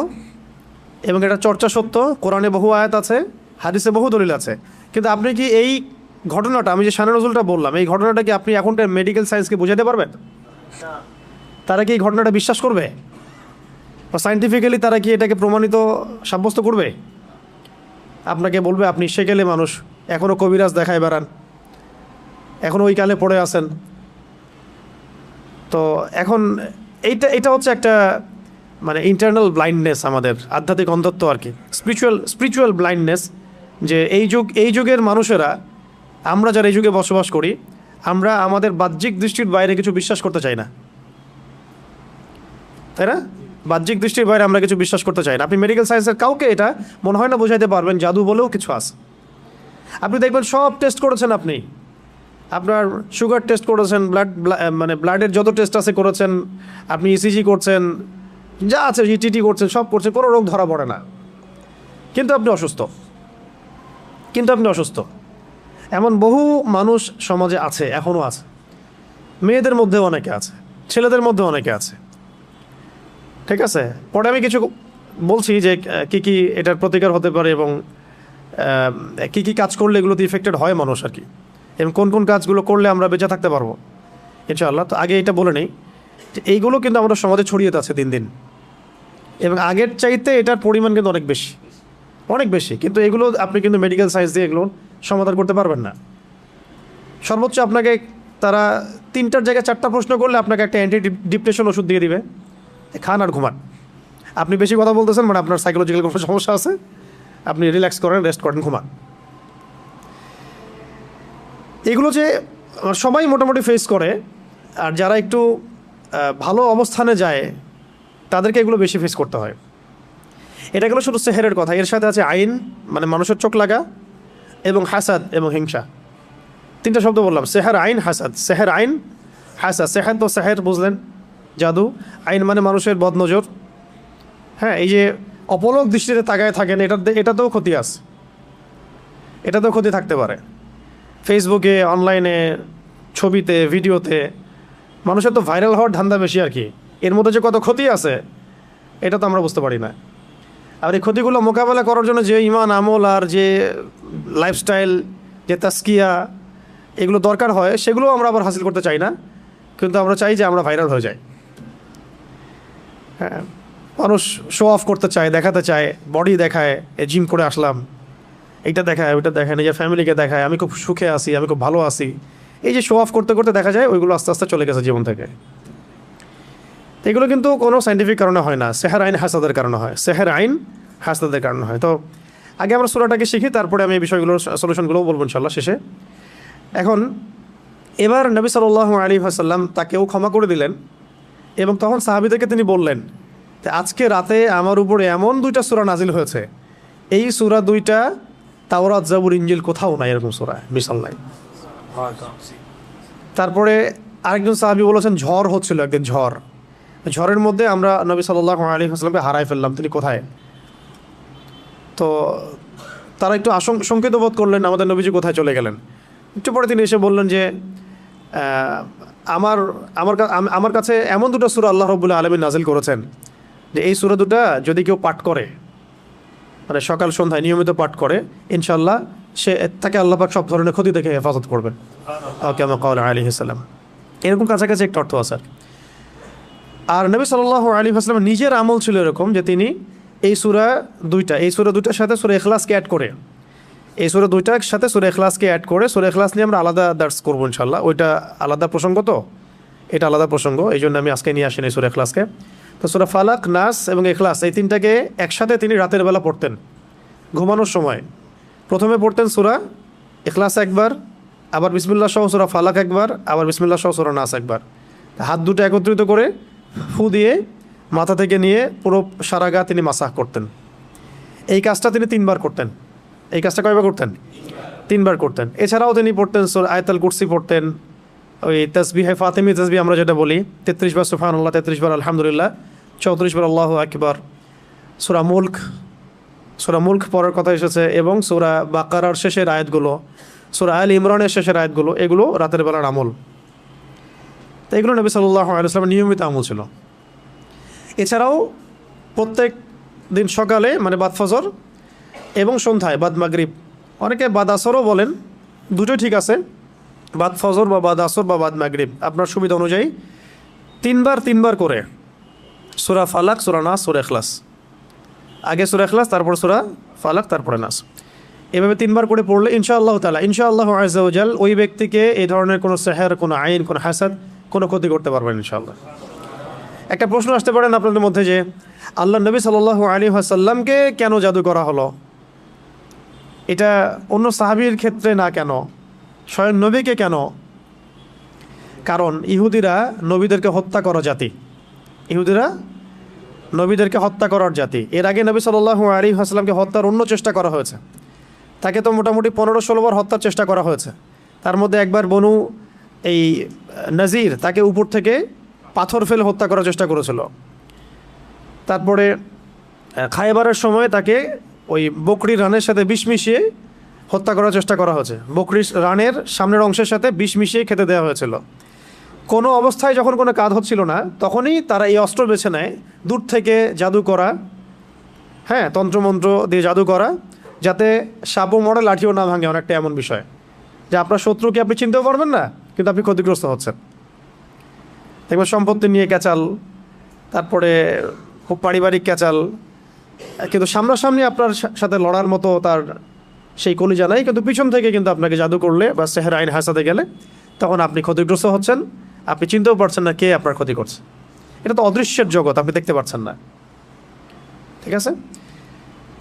এবং এটা চর্চা সত্য। কোরআনে বহু আয়াত আছে, হাদিসে বহু দলিল আছে। কিন্তু আপনি কি এই ঘটনাটা, আমি যে শানে নজুলটা বললাম, এই ঘটনাটা কি আপনি এখনকার মেডিকেল সায়েন্সকে বোঝাতে পারবেন? তারা কি এই ঘটনাটা বিশ্বাস করবে? বা সায়েন্টিফিক্যালি তারা কি এটাকে প্রমাণিত সাব্যস্ত করবে? আপনাকে বলবে আপনি সেকেলে মানুষ, এখনও কবিরাজ দেখায় বেড়ান, এখনও ওই কালে পড়ে আছেন। তো এখন এটা হচ্ছে একটা মানে ইন্টারনাল ব্লাইন্ডনেস, আমাদের আধ্যাত্মিক অন্ধত্ব আর কি, স্পিরিচুয়াল ব্লাইন্ডনেস। যে এই যুগের মানুষেরা, আমরা যারা এই যুগে বসবাস করি, আমরা আমাদের বাহ্যিক দৃষ্টির বাইরে কিছু বিশ্বাস করতে চাই না, তাই না? বাহ্যিক দৃষ্টির বাইরে আমরা কিছু বিশ্বাস করতে চাই না। আপনি মেডিকেল সায়েন্সের কাউকে এটা মনে হয় না বোঝাইতে পারবেন জাদু বলেও কিছু আছে। আপনি দেখবেন সব টেস্ট করেছেন, আপনি আপনার সুগার টেস্ট করেছেন, ব্লাডের যত টেস্ট আছে করেছেন, আপনি ইসিজি করছেন, যা আছে ইটিটি করছেন, সব করছেন, কোনো রোগ ধরা পড়ে না, কিন্তু আপনি অসুস্থ। এমন বহু মানুষ সমাজে আছে, এখনও আছে। মেয়েদের মধ্যেও অনেকে আছে, ছেলেদের মধ্যেও অনেকে আছে। ঠিক আছে, পরে আমি কিছু বলছি যে কি কি এটার প্রতিকার হতে পারে এবং কি কি কাজ করলে এগুলোতে ইফেক্টেড হয় মানুষ আর কি, এবং কোন কোন কাজগুলো করলে আমরা বেঁচে থাকতে পারবো ইনশাআল্লাহ। তো আগে এটা বলে নেই যে এইগুলো কিন্তু আমাদের সমাজে ছড়িয়ে আছে দিন দিন, এবং আগের চাইতে এটার পরিমাণ কিন্তু অনেক বেশি, অনেক বেশি। কিন্তু এগুলো আপনি কিন্তু মেডিকেল সায়েন্স দিয়ে এগুলো সমাধান করতে পারবেন না। সর্বোচ্চ আপনাকে তারা 3টার জায়গায় 4টা প্রশ্ন করলে আপনাকে একটা অ্যান্টি ডিপ্রেশন ওষুধ দিয়ে দিবে, খান আর ঘুমান। আপনি বেশি কথা বলতেছেন মানে আপনার সাইকোলজিক্যাল কোনো সমস্যা আছে, আপনি রিল্যাক্স করেন, রেস্ট করেন, ঘুমান। এগুলো যে সবাই মোটামুটি ফেস করে, আর যারা একটু ভালো অবস্থানে যায় তাদেরকে এগুলো বেশি ফেস করতে হয়। এটা গেলো শুধু সেহেরের কথা, এর সাথে আছে আইন মানে মানুষের চোখ লাগা, এবং হাসাদ এবং হিংসা। 3টা শব্দ বললাম, সেহের, আইন, হাসাদ। সেহের, আইন, হাসাদ। সেহের তো সেহের বুঝলেন, জাদু। আইন মানে মানুষের বদনজর। হ্যাঁ, এই যে অপলক দৃষ্টিতে তাকায় থাকেন, এটাতেও ক্ষতি আছে, এটাতেও ক্ষতি থাকতে পারে। ফেসবুকে, অনলাইনে, ছবিতে, ভিডিওতে মানুষের তো ভাইরাল হওয়ার ধান্দা বেশি আর কি। এর মধ্যে যে কত ক্ষতি আছে এটা তো আমরা বুঝতে পারি না। আর এই ক্ষতিগুলো মোকাবেলা করার জন্য যে ইমান, আমল আর যে লাইফস্টাইল, যে তাস্কিয়া এগুলো দরকার হয়, সেগুলো আমরা আবার হাসিল করতে চাই না, কিন্তু আমরা চাই যে আমরা ভাইরাল হয়ে যাই। হ্যাঁ, মানুষ শো অফ করতে চায়, দেখাতে চায়, বডি দেখায়, জিম করে আসলাম, এইটা দেখায়, ওইটা দেখায়, নিজের ফ্যামিলিকে দেখায় আমি খুব সুখে আছি, আমি খুব ভালো আছি। এই যে শো অফ করতে করতে দেখা যায় ওইগুলো আস্তে আস্তে চলে গেছে জীবন থেকে। এগুলো কিন্তু কোনো সাইন্টিফিক কারণে হয় না, সেহের, আইন, হাসাদের কারণে হয়। সেহের, আইন, হাসাদের কারণে হয়। তো আগে আমরা সূরাটাকে শিখি, তারপরে আমি এই বিষয়গুলোর সলিউশনগুলোও বলবো ইনশাআল্লাহ শেষে। এখন এবার নবী সাল্লাল্লাহু আলাইহি ওয়াসাল্লাম তাকেও ক্ষমা করে দিলেন, এবং তখন সাহাবীদেরকে তিনি বললেন যে আজকে রাতে আমার উপরে এমন 2টা সূরা নাজিল হয়েছে, এই সূরা 2টা তাওরাত, জাবুর, ইনজিল কোথাও নাই এরকম সূরা, মিসাল নাই। তারপরে আরেকজন সাহাবী বলেছেন ঝড় হচ্ছিল একদিন, ঝড়ের মধ্যে আমরা নবী সাল্লাল্লাহু আলাইহি ওয়াসাল্লামকে হারাই ফেললাম, তিনি কোথায়? তো তারা একটু শঙ্কিত বোধ করলেন, আমাদের নবীজি কোথায় চলে গেলেন। একটু পরে তিনি এসে বললেন যে আমার কাছে এমন 2টা সূরা আল্লাহ রাব্বুল আলামিন নাজিল করেছেন যে এই সূরা 2টা যদি কেউ পাঠ করে, মানে সকাল সন্ধ্যায় নিয়মিত পাঠ করে, ইনশাআল্লাহ তাকে আল্লাহ পাক সব ধরনের ক্ষতি থেকে হেফাজত করবেন। কামা ক্বালা আলাইহিস সালাম। এরকম কাছাকাছি একটা অর্থ আছে। আর নবী সাল্লাল্লাহু আলাইহি ওয়াসাল্লাম নিজের আমল ছিল এরকম যে তিনি এই সূরা 2টার সাথে সূরা ইখলাসকে অ্যাড করে, এই সূরা 2টার সাথে সূরা ইখলাসকে অ্যাড করে, সূরা ইখলাস নিয়ে আমরা আলাদা দার্স করবো ইনশাআল্লাহ। ওইটা আলাদা প্রসঙ্গ, তো এটা আলাদা প্রসঙ্গ, এই জন্য আমি আজকে নিয়ে আসিনি সূরা ইখলাসকে। তো সূরা ফালাক, নাস এবং ইখলাস এই 3টাকে একসাথে তিনি রাতের বেলা পড়তেন ঘুমানোর সময়। প্রথমে পড়তেন সূরা ইখলাস একবার, আবার বিসমিল্লাহ সহ সূরা ফালাক একবার, আবার বিসমিল্লাহ সহ সূরা নাস একবার। হাত 2টা একত্রিত করে ফু দিয়ে মাথা থেকে নিয়ে পুরো সারা গা তিনি মাসাহ করতেন। এই কাজটা তিনি 3বার করতেন। এই কাজটা কয়বার করতেন? 3বার করতেন। এছাড়াও তিনি পড়তেন সূরা আয়াতুল কুরসি পড়তেন, ওই তাসবিহে ফাতিমি তাসবিহ আমরা যেটা বলি, 33 বার সুবহানাল্লাহ, 33 বার আলহামদুলিল্লাহ, 34 বার আল্লাহু আকবার। সূরা মুলক পড়ার কথা এসেছে, এবং সূরা বাকারার শেষের আয়াতগুলো, সূরা আল ইমরানের শেষের আয়াতগুলো, এগুলো রাতের বেলার আমল। তো এগুলো নবী সাল্লাল্লাহু আলাইহি ওয়াসাল্লামের নিয়মিত আমল ছিল। এছাড়াও প্রত্যেক দিন সকালে মানে বাদ ফজর এবং সন্ধ্যায় বাদ মাগরিব, অনেকে বাদ আসরও বলেন, দুটোই ঠিক আছে, বাদ ফজর বা বাদ আসর বা বাদ মাগরিব আপনার সুবিধা অনুযায়ী 3বার করে সূরা ফালাক, সূরা নাস, সূরা ইখলাস। আগে সূরা ইখলাস, তারপর সূরা ফালাক, তারপরে নাস। এভাবে 3বার করে পড়লে ইনশাআল্লাহ তাআলা, ইনশাআল্লাহু আযজা ওয়া জাল ওই ব্যক্তিকে এই ধরনের কোনো সেহের, কোনো আইন, কোনো হাসাদ, কোনো ক্ষতি করতে পারবেন ইনশাআল্লাহ। একটা প্রশ্ন আসতে পারেন আপনাদের মধ্যে যে আল্লাহ নবী সাল্লাল্লাহু আলাইহি ওয়াসাল্লামকে কেন জাদু করা হলো? এটা অন্য সাহাবীর ক্ষেত্রে না কেন, স্বয়ং নবীকে কেন? কারণ ইহুদিরা নবীদেরকে হত্যা করা জাতি, ইহুদিরা নবীদেরকে হত্যা করার জাতি। এর আগে নবী সাল্লাল্লাহু আলাইহি ওয়াসাল্লামকে হত্যার অন্য চেষ্টা করা হয়েছে, তাকে তো মোটামুটি 15-16 বার হত্যার চেষ্টা করা হয়েছে। তার মধ্যে একবার বনু এই নাজির তাকে উপর থেকে পাথর ফেলে হত্যা করার চেষ্টা করেছিল। তারপরে খায়বারের সময় তাকে ওই বকরির রানের সাথে বিষ মিশিয়ে হত্যা করার চেষ্টা করা হয়েছে, বকরির রানের সামনের অংশের সাথে বিষ মিশিয়ে খেতে দেওয়া হয়েছিল। কোনো অবস্থায় যখন কোনো কাজ হচ্ছিল না তখনই তারা এই অস্ত্র বেছে নেয়, দূর থেকে জাদু করা, হ্যাঁ, তন্ত্রমন্ত্র দিয়ে জাদু করা, যাতে সাপও মরে লাঠিও না ভাঙে। অনেকটা এমন বিষয় যে আপনার শত্রুকে আপনি চিনতেও পারবেন না, কিন্তু আপনি ক্ষতিগ্রস্ত হচ্ছেন। দেখবেন সম্পত্তি নিয়ে ক্যাচাল, তারপরে খুব পারিবারিক ক্যাচাল, কিন্তু সামনাসামনি আপনার সাথে লড়ার মতো তার সেই কলিজা নাই, কিন্তু পিছন থেকে কিন্তু আপনাকে জাদু করলে বা সেহের আইন হাসাতে গেলে তখন আপনি ক্ষতিগ্রস্ত হচ্ছেন, আপনি চিনতেও পারছেন না কে আপনার ক্ষতি করছে। এটা তো অদৃশ্যের জগৎ, আপনি দেখতে পাচ্ছেন না। ঠিক আছে,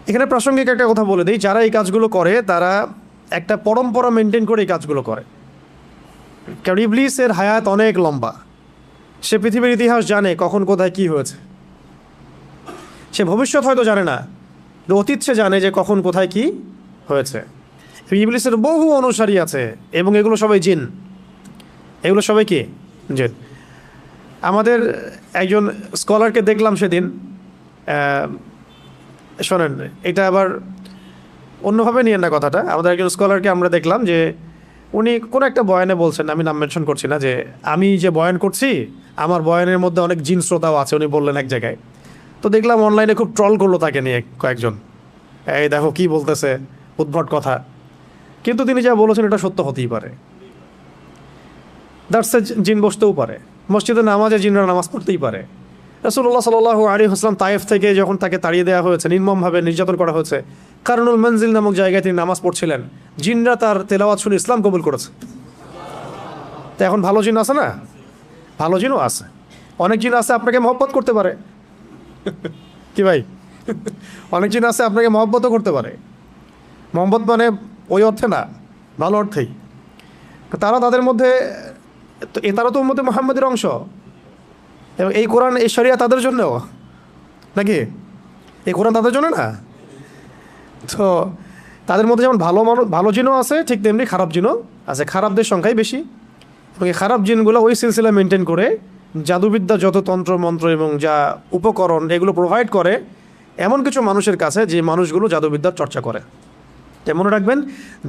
এখানে প্রাসঙ্গিক একটা কথা বলে দিই, যারা এই কাজগুলো করে তারা একটা পরম্পরা মেনটেন করে এই কাজগুলো করে। কারণ ইবলিসের হায়াত অনেক লম্বা, সে পৃথিবীর ইতিহাস জানে কখন কোথায় কি হয়েছে। সে ভবিষ্যৎ হয়তো জানে না, অতীত সে জানে যে কখন কোথায় কি হয়েছে। ইবলিসের বহু অনুসারী আছে এবং এগুলো সবাই জিন, এগুলো সবাই কি জিন। আমাদের একজন স্কলারকে দেখলাম সেদিন, শোনেন এটা আবার অন্যভাবে নিয়েন না কথাটা, আমাদের একজন স্কলারকে আমরা দেখলাম যে উনি কোনো একটা বয়ানে বলছেন, আমি নাম মেনশন করছি না, যে আমি যে বয়ান করছি আমার বয়ানের মধ্যে অনেক জিন শ্রোতাও আছে, উনি বললেন এক জায়গায়। তো দেখলাম অনলাইনে খুব ট্রল করলো তাকে নিয়ে কয়েকজন, এই দেখো কি বলতেছে, উদ্ভট কথা। কিন্তু তিনি যা বলেছেন এটা সত্য হতেই পারে। দার্সে জিন বসতেও পারে, মসজিদে নামাজে জিনরা নামাজ পড়তেই পারে। রাসূলুল্লাহ সাল্লাল্লাহু আলাইহি ওয়াসাল্লাম তায়েফ থেকে যখন তাকে তাড়িয়ে দেওয়া হয়েছে, নির্মমভাবে নির্যাতন করা হয়েছে, কারনুল মঞ্জিল নামক জায়গায় তিনি নামাজ পড়ছিলেন, জিনরা তার তেলাওয়াত শুনে ইসলাম কবুল করেছে। তো এখন ভালো জিন আছে না? ভালো জিনও আছে, অনেক জিন আছে আপনাকে মহব্বত করতে পারে। কি ভাই, অনেক জিন আছে আপনাকে মহব্বতও করতে পারে। মহব্বত মানে ওই অর্থে না, ভালো অর্থেই। তারা তাদের মধ্যে, তারা তো উম্মতে মুহাম্মাদের অংশ, এবং এই কোরআন এই শরিয়া তাদের জন্যও নাকি, এই কোরআন তাদের জন্য না। তো তাদের মধ্যে যেমন ভালো জিনও আছে, ঠিক তেমনি খারাপ জিনও আছে, খারাপদের সংখ্যাই বেশি। এবং এই খারাপ জিনগুলো ওই সিলসিলা মেনটেন করে জাদুবিদ্যা, যত তন্ত্র মন্ত্র এবং যা উপকরণ এগুলো প্রোভাইড করে এমন কিছু মানুষের কাছে, যে মানুষগুলো জাদুবিদ্যার চর্চা করে। তাই মনে রাখবেন,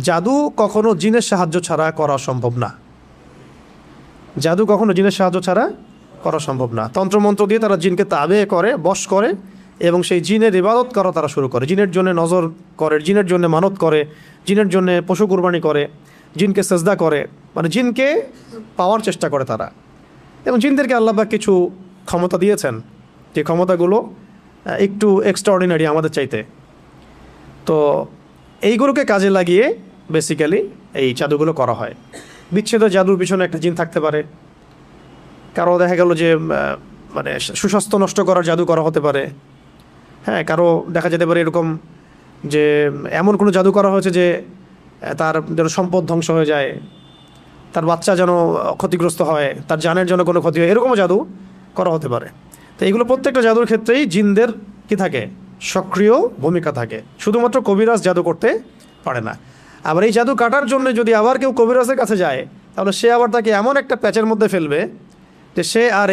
জাদু কখনো জিনের সাহায্য ছাড়া করা সম্ভব না। জাদু কখনো জিনের সাহায্য ছাড়া করা সম্ভব না। তন্ত্রমন্ত্র দিয়ে তারা জিনকে তাবে করে, বশ করে, এবং সেই জিনের ইবাদত করা তারা শুরু করে। জিনের জন্য নজর করে, জিনের জন্য মানত করে, জিনের জন্য পশু কুরবানি করে, জিনকে সেজদা করে, মানে জিনকে পাওয়ার চেষ্টা করে তারা। এবং জিনদেরকে আল্লাহ পাক কিছু ক্ষমতা দিয়েছেন, যে ক্ষমতাগুলো একটু এক্সট্রাঅর্ডিনারি আমাদের চাইতে। তো এইগুলোকে কাজে লাগিয়ে বেসিক্যালি এই জাদুগুলো করা হয়। বিচ্ছেদ জাদুর পিছনে একটা জিন থাকতে পারে, কারো দেখা গেল যে মানে সুস্বাস্থ্য নষ্ট করার জাদু করা হতে পারে। হ্যাঁ, কারো দেখা যেতে পারে এরকম যে এমন কোনো জাদু করা হয়েছে যে তার যেন সম্পদ ধ্বংস হয়ে যায়, তার বাচ্চা যেন ক্ষতিগ্রস্ত হয়, তার জানের জন্য কোনো ক্ষতি হয়, এরকমও জাদু করা হতে পারে। তো এইগুলো প্রত্যেকটা জাদুর ক্ষেত্রেই জিনদের কি থাকে, সক্রিয় ভূমিকা থাকে। শুধুমাত্র কবিরাজ জাদু করতে পারে না। আবার এই জাদু কাটার জন্য যদি আবার কেউ কবিরাজের কাছে যায়, তাহলে সে আবার তাকে এমন একটা প্যাচের মধ্যে ফেলবে যে সে আর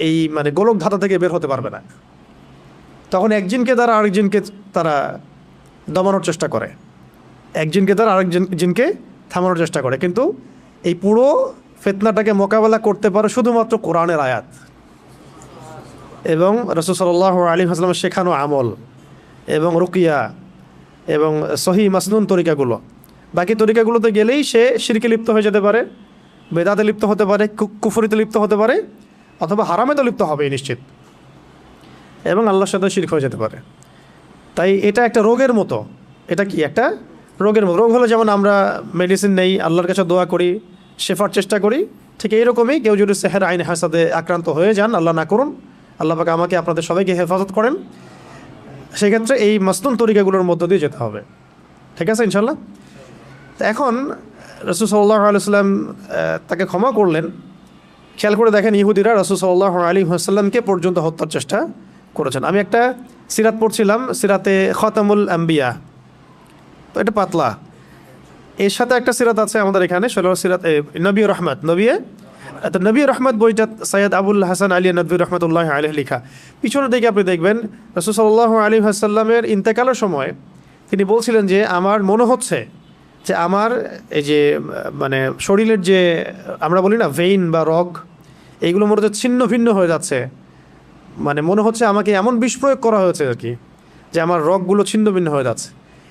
এই মানে গোলক ধাতা থেকে বের হতে পারবে না। তখন একজিনকে দ্বারা আরেকজনকে তারা দমানোর চেষ্টা করে, একজনকে দ্বারা জিনকে থামানোর চেষ্টা করে। কিন্তু এই পুরো ফিতনাটাকে মোকাবেলা করতে পারে শুধুমাত্র কোরআনের আয়াত এবং রাসূল সাল্লাল্লাহু আলাইহি ওয়াসাল্লামের শেখানো আমল এবং রুকিয়া এবং সহি মাসনুন তরিকাগুলো। বাকি তরিকাগুলোতে গেলেই সে শিরকে লিপ্ত হয়ে যেতে পারে, বেদাতে লিপ্ত হতে পারে, কুফরিতে লিপ্ত হতে পারে, অথবা হারামে তো লিপ্ত হবেই নিশ্চিত, এবং আল্লাহর সাথে শিরক হয়ে যেতে পারে। তাই এটা একটা রোগের মতো। এটা কি একটা রোগের মতো। রোগ হলে যেমন আমরা মেডিসিন নেই, আল্লাহর কাছে দোয়া করি, শেফার চেষ্টা করি, ঠিক এইরকমই কেউ যদি সেহের আইন হাসাদে আক্রান্ত হয়ে যান, আল্লাহ না করুন, আল্লাহ পাক আমাকে আপনাদের সবাইকে হেফাজত করেন, সেক্ষেত্রে এই মাসনুন তরিকাগুলোর মধ্য দিয়ে যেতে হবে। ঠিক আছে ইনশাল্লাহ। এখন রাসূল সাল্লাল্লাহু আলাইহি ওয়াসাল্লাম তাকে ক্ষমা করলেন। খেয়াল করে দেখেন, ইহুদিরা রাসূল সাল্লাল্লাহু আলাইহি ওয়াসাল্লামকে পর্যন্ত হত্যার চেষ্টা করেছেন। আমি একটা সিরাত পড়ছিলাম, সিরাতে খতামুল আম্বিয়া, তো এটা পাতলা, এর সাথে একটা সিরাত আছে আমাদের এখানে, সিরাত নবী রহমত, নবী রহমত বইটা সৈয়দ আবুল হাসান আলী নদভী রহমতুল্লাহ আলাইহি লেখা। পিছনের দিকে আপনি দেখবেন রাসূল সাল্লাল্লাহু আলাইহি ওয়াসাল্লামের ইন্তেকালের সময় তিনি বলছিলেন যে আমার মনে হচ্ছে যে আমার এই যে মানে শরীরের যে আমরা বলি না ভেইন বা রগ, এইগুলো মনে হচ্ছে ছিন্ন ভিন্ন হয়ে যাচ্ছে, মানে মনে হচ্ছে আমাকে এমন বিষ প্রয়োগ করা হয়েছে আর কি, যে আমার রগগুলো ছিন্ন ভিন্ন হয়ে যাচ্ছে।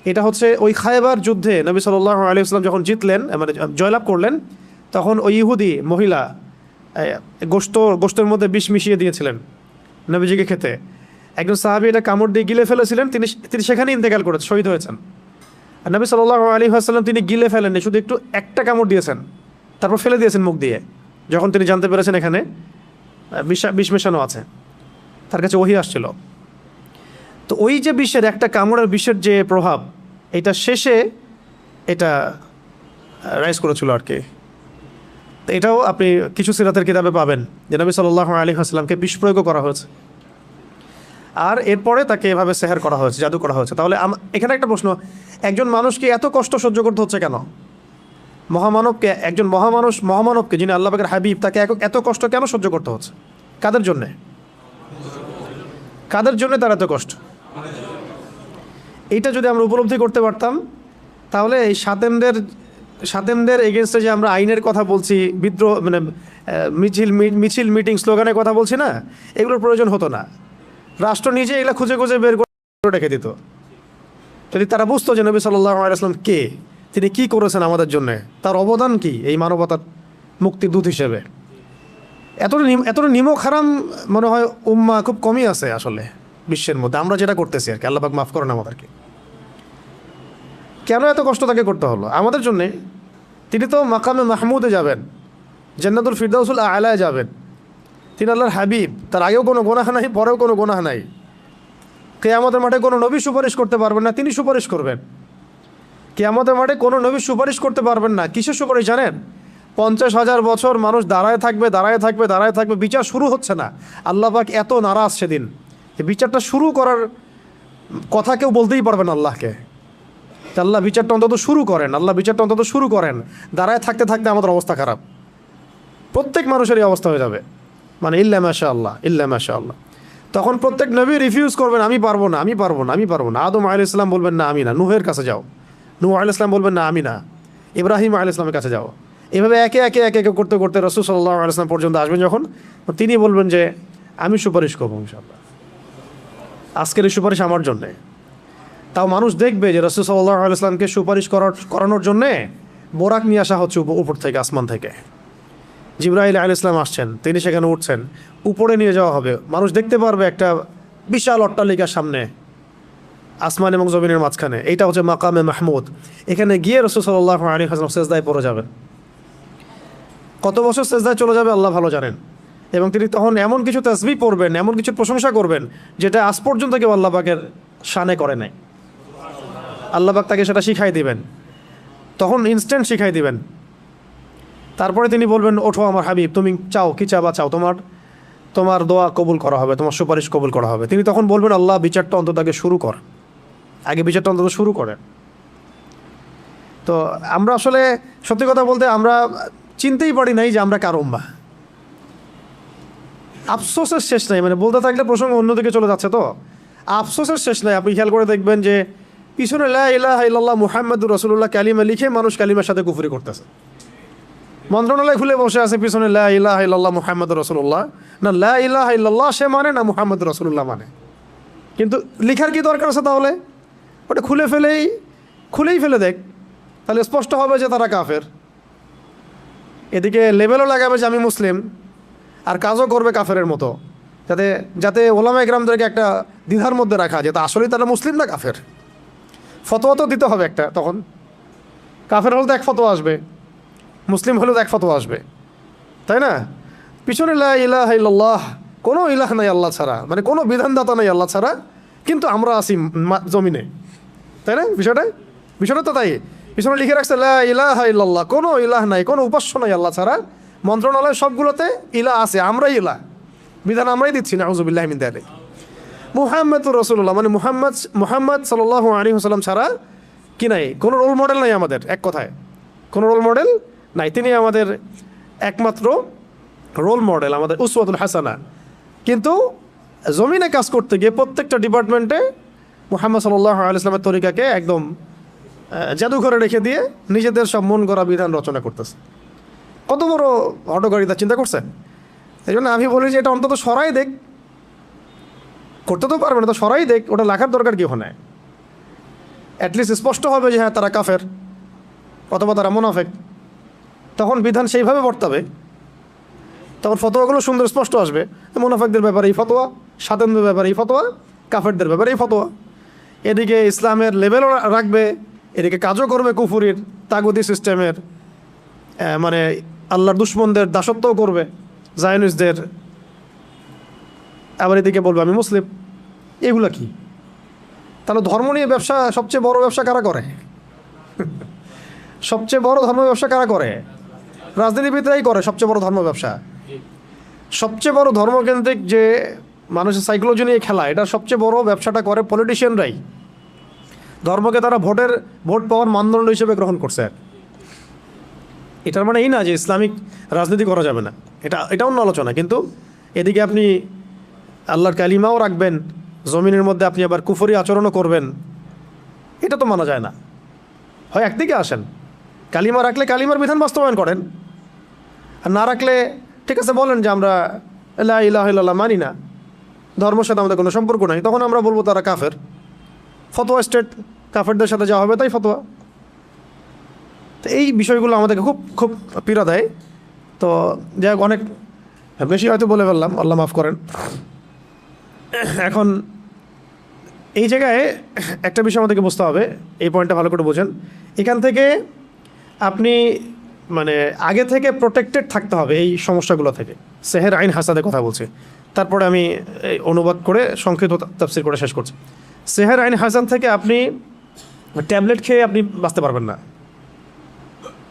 এটা হচ্ছে ওই খায়বার যুদ্ধে নবী সাল্লাল্লাহু আলাইহি ওয়াসাল্লাম যখন জিতলেন, মানে জয়লাভ করলেন, তখন ওই ইহুদি মহিলা গোশতের মধ্যে বিষ মিশিয়ে দিয়েছিলেন নবীজিকে খেতে। একজন সাহাবী এটা কামড় দিয়ে গিলে ফেলেছিলেন, তিনি সেখানে ইন্তেকাল করেছেন, শহীদ হয়েছেন। আর নবী সাল্লাল্লাহু আলাইহি ওয়াসাল্লাম তিনি গিলে ফেলেননি, শুধু একটু একটা কামড় দিয়েছেন, তারপর ফেলে দিয়েছেন মুখ দিয়ে, যখন তিনি জানতে পেরেছেন এখানে বিষ মেশানো আছে। তার কাছে ওহী আসছিল। তো ওই যে বিষের একটা কামড়ের বিষের যে প্রভাব, এটা শেষে এটা রাইজ করেছিল আর কি। তো এটাও আপনি কিছু সিরাতের কিতাবে পাবেন যে নবী সাল্লাল্লাহু আলাইহি ওয়াসাল্লামকে বিষ প্রয়োগ করা হয়েছে, আর এরপরে তাকে এভাবে সেহের করা হয়েছে, জাদু করা হয়েছে। তাহলে এখানে একটা প্রশ্ন, একজন মানুষকে এত কষ্ট সহ্য করতে হচ্ছে কেন? মহামানবকে, একজন মহামানবকে যিনি আল্লাহ পাকের হাবিব, তাকে এত কষ্ট কেন সহ্য করতে হচ্ছে? কাদের জন্যে? কাদের জন্য তার এত কষ্ট? এইটা যদি আমরা উপলব্ধি করতে পারতাম, তাহলে এই সাতেমদের এগেনস্টে যে আমরা আইনের কথা বলছি, বিদ্রোহ মানে মিছিল মিটিং স্লোগানের কথা বলছি না, এগুলোর প্রয়োজন হতো না। রাষ্ট্র নিজে এগুলো খুঁজে খুঁজে বের করে রেখে দিত, যদি তারা বুঝতো যে নবী সাল্লাল্লাহু আলাইহি ওয়াসাল্লাম কে, তিনি কি করেছেন আমাদের জন্য, তার অবদান কি এই মানবতার মুক্তির দূত হিসেবে। এতটা নিমক হারাম মনে হয় উম্মাহ খুব কমই আছে আসলে বিশ্বের মধ্যে, আমরা যেটা করতেছি আর কি। আল্লাহ পাক মাফ করেন আমাদেরকে। কেন এত কষ্ট তাকে করতে হলো আমাদের জন্যে? তিনি তো মাকামে মাহমুদে যাবেন, জান্নাতুল ফিরদাউসুল আলায় যাবেন, তিনি আল্লাহর হাবিব, তার আগেও কোনো গুনাহ নাই, পরেও কোনো গুনাহ নাই। কিয়ামতের মাঠে কোনো নবী সুপারিশ করতে পারবেন না, তিনি সুপারিশ করবেন। কিয়ামতের মাঠে কোনো নবী সুপারিশ করতে পারবেন না। কিসের সুপারিশ জানেন? 50,000 বছর মানুষ দাঁড়ায় থাকবে, বিচার শুরু হচ্ছে না। আল্লাহ পাক এত নারাজ সেদিন, বিচারটা শুরু করার কথা কেউ বলতেই পারবেন আল্লাহকে। আল্লাহ বিচারটা অন্তত শুরু করেন। দাঁড়ায় থাকতে থাকতে আমাদের অবস্থা খারাপ, প্রত্যেক মানুষেরই অবস্থা হয়ে যাবে, মানে ইল্লা মাশাআল্লাহ। তখন প্রত্যেক নবী রিফিউজ করবেন, আমি পারবো না। আদম আলাইহিস সালাম বলবেন না আমি না, নূহের কাছে যাও। নূহ আলাইহিস সালাম বলবেন না আমি না, ইব্রাহিম আলাইহিস সালামের কাছে যাও। এভাবে একে একে করতে করতে রাসূল সাল্লাল্লাহু আলাইহি ওয়াসাল্লাম পর্যন্ত আসবেন, যখন তিনি বলবেন যে আমি সুপারিশ করবো ইনশাআল্লাহ, আজকের এই সুপারিশ আমার জন্যে। তাও মানুষ দেখবে যে রাসূল সাল্লাল্লাহু আলাইহি ওয়াসাল্লামকে সুপারিশ করানোর জন্যে বোরাক নিয়ে আসা হচ্ছে উপর থেকে, আসমান থেকে। জিবরাইল আলাইহিস সালাম আসছেন, তিনি সেখানে উঠছেন, উপরে নিয়ে যাওয়া হবে। মানুষ দেখতে পারবে একটা বিশাল অট্টালিকার সামনে, আসমান এবং জমিনের মাঝখানে। এইটা হচ্ছে মাকামে মাহমুদ। এখানে গিয়ে রাসূল সাল্লাল্লাহু আলাইহি ওয়াসাল্লাম সেজদায় পড়ে যাবেন। কত বছর সেজদায় চলে যাবে আল্লাহ ভালো জানেন। এবং তিনি তখন এমন কিছু তাসবিহ পড়বেন, এমন কিছু প্রশংসা করবেন, যেটা আজ পর্যন্ত কেউ আল্লাহ পাকের শানে করে নাই। আল্লাহ পাক তাকে সেটা শিখাই দিবেন, তখন ইনস্ট্যান্ট শিখাই দিবেন। তারপরে তিনি বলবেন, ওঠো আমার হাবিব, তুমি চাও কি চাবা চাও, তোমার দোয়া কবুল করা হবে, তোমার সুপারিশ কবুল করা হবে। তিনি তখন বলবেন, আল্লাহ বিচারটা অন্তত আগে বিচারটা অন্তত শুরু করেন। তো আমরা আসলে সত্যি কথা বলতে আমরা চিনতেই পারি নাই যে আমরা কার উম্মাহ। আফসোসের শেষ নাই, মানে বলতে থাকলে প্রসঙ্গ অন্যদিকে চলে যাচ্ছে, তো আফসোসের শেষ নাই। আপনি খেয়াল করে দেখবেন যে পিছনে লা ইলাহা ইল্লাল্লাহ মুহাম্মাদুর রাসূলুল্লাহ কালিমা লিখে মানুষ কালিমার সাথে কুফরি করতেছে। মন্ত্রণালয় খুলে বসে আছে পিছনে লা ইলাহা ইল্লাল্লাহ মুহাম্মাদুর রাসূলুল্লাহ, না লা ইলাহা ইল্লাল্লাহ সে মানে, না মুহাম্মাদুর রাসূলুল্লাহ মানে। কিন্তু লিখার কি দরকার আছে তাহলে? ওটা খুলেই ফেলে দেখ, তাহলে স্পষ্ট হবে যে তারা কাফের। এদিকে লেবেলও লাগাবে যে আমি মুসলিম, আর কাজও করবে কাফেরের মতো, যাতে ওলামা ইকরামদেরকে একটা দ্বিধার মধ্যে রাখা, যে তা আসলেই তারা মুসলিম না কাফের। ফতোয়া তো দিতে হবে একটা, তখন কাফের হলে তো এক ফতোয়া আসবে, মুসলিম হলেও তো এক ফতোয়া আসবে, তাই না? পিছনে লা ইলাহা ইল্লাল্লাহ, কোনো ইলাহ নাই আল্লাহ ছাড়া, মানে কোনো বিধানদাতা নাই আল্লাহ ছাড়া, কিন্তু আমরা আছি জমিনে, তাই না? বিষয়টা তো তাই। পিছনে লিখে রাখছে লা ইলাহা ইল্লাল্লাহ, কোনো ইলাহ নাই, কোনো উপাস্য নাই আল্লাহ ছাড়া। মন্ত্রণালয় সবগুলোতে ইলাহ আছে, আমরাই ইলাহ, বিধান আমরাই দিচ্ছি না, আউযুবিল্লাহি মিন যালিক। মুহাম্মাদুর রাসূলুল্লাহ মানে মুহাম্মদ সাল্লাল্লাহু আলাইহি ওয়াসাল্লাম ছাড়া কি নাই, কোনো রোল মডেল নাই আমাদের, এক কথায় কোনো রোল মডেল নাই। তিনি আমাদের একমাত্র রোল মডেল, আমাদের উসওয়াতুল হাসানা। কিন্তু জমিনে কাজ করতে গিয়ে প্রত্যেকটা ডিপার্টমেন্টে মুহাম্মদ সাল্লাল্লাহু আলাইহি ওয়াসাল্লামের তরিকাকে একদম জাদুঘরে রেখে দিয়ে নিজেদের সব মন গড়া বিধান রচনা করতেছে। কত বড় হঠকারিতা চিন্তা করছেন? এই জন্য আমি বলি যে এটা অন্তত সরাই দেখ, করতে তো পারবে না, তো সরাই দেখ, ওটা লেখার দরকার কি ওখানে? অ্যাটলিস্ট স্পষ্ট হবে যে হ্যাঁ তারা কাফের অথবা তারা মুনাফিক, তখন বিধান সেইভাবে বর্তাবে, তখন ফতোয়াগুলো সুন্দর স্পষ্ট আসবে। মুনাফিকদের ব্যাপারে এই ফতোয়া, সাতেনদের ব্যাপারে এই ফতোয়া, কাফেরদের ব্যাপারে এই ফতোয়া। এদিকে ইসলামের লেভেলও রাখবে, এদিকে কাজও করবে কুফুরির তাগুদি সিস্টেমের, মানে আল্লাহর দুশ্মনদের দাসত্বও করবে, জায়নিস্টদের, আবার এদিকে বলবে আমি মুসলিম। এগুলা কি? তাহলে ধর্ম নিয়ে ব্যবসা, সবচেয়ে বড় ব্যবসা কারা করে? সবচেয়ে বড় ধর্ম ব্যবসা কারা করে? রাজনীতিবিদরাই করে সবচেয়ে বড় ধর্ম ব্যবসা। সবচেয়ে বড় ধর্মকেন্দ্রিক যে মানুষের সাইকোলজি নিয়ে খেলা, এটা সবচেয়ে বড় ব্যবসাটা করে পলিটিশিয়ানরাই। ধর্মকে তারা ভোট পাওয়ার মানদণ্ড হিসেবে গ্রহণ করছে। এটার মানে এই না যে ইসলামিক রাজনীতি করা যাবে না, এটা অন্য আলোচনা। কিন্তু এদিকে আপনি আল্লাহর কালিমাও রাখবেন, জমিনের মধ্যে আপনি আবার কুফরি আচরণও করবেন, এটা তো মানা যায় না। হয় একদিকে আসেন, কালিমা রাখলে কালিমার বিধান বাস্তবায়ন করেন, আর না রাখলে ঠিক আছে বলেন যে আমরা লা ইলাহা ইল্লাল্লাহ মানি না, ধর্মের সাথে আমাদের কোনো সম্পর্ক নাই, তখন আমরা বলবো তারা কাফের। ফতোয়া স্টেট, কাফেরদের সাথে যা হবে তাই ফতোয়া। তো এই বিষয়গুলো আমাদেরকে খুব খুব পীড়া দেয়। তো যাই হোক, অনেক বেশি হয়তো বলে ফেললাম, আল্লাহ মাফ করেন। এখন এই জায়গায় একটা বিষয় আমাদেরকে বুঝতে হবে, এই পয়েন্টটা ভালো করে বোঝেন। এখান থেকে আপনি মানে আগে থেকে প্রোটেক্টেড থাকতে হবে এই সমস্যাগুলো থেকে। সেহের আইন হাসাদের কথা বলছি, তারপরে আমি এই অনুবাদ করে সংক্ষিপ্ত তাফসীর করে শেষ করছি। সেহের আইন হাসান থেকে আপনি ট্যাবলেট খেয়ে আপনি বাঁচতে পারবেন না,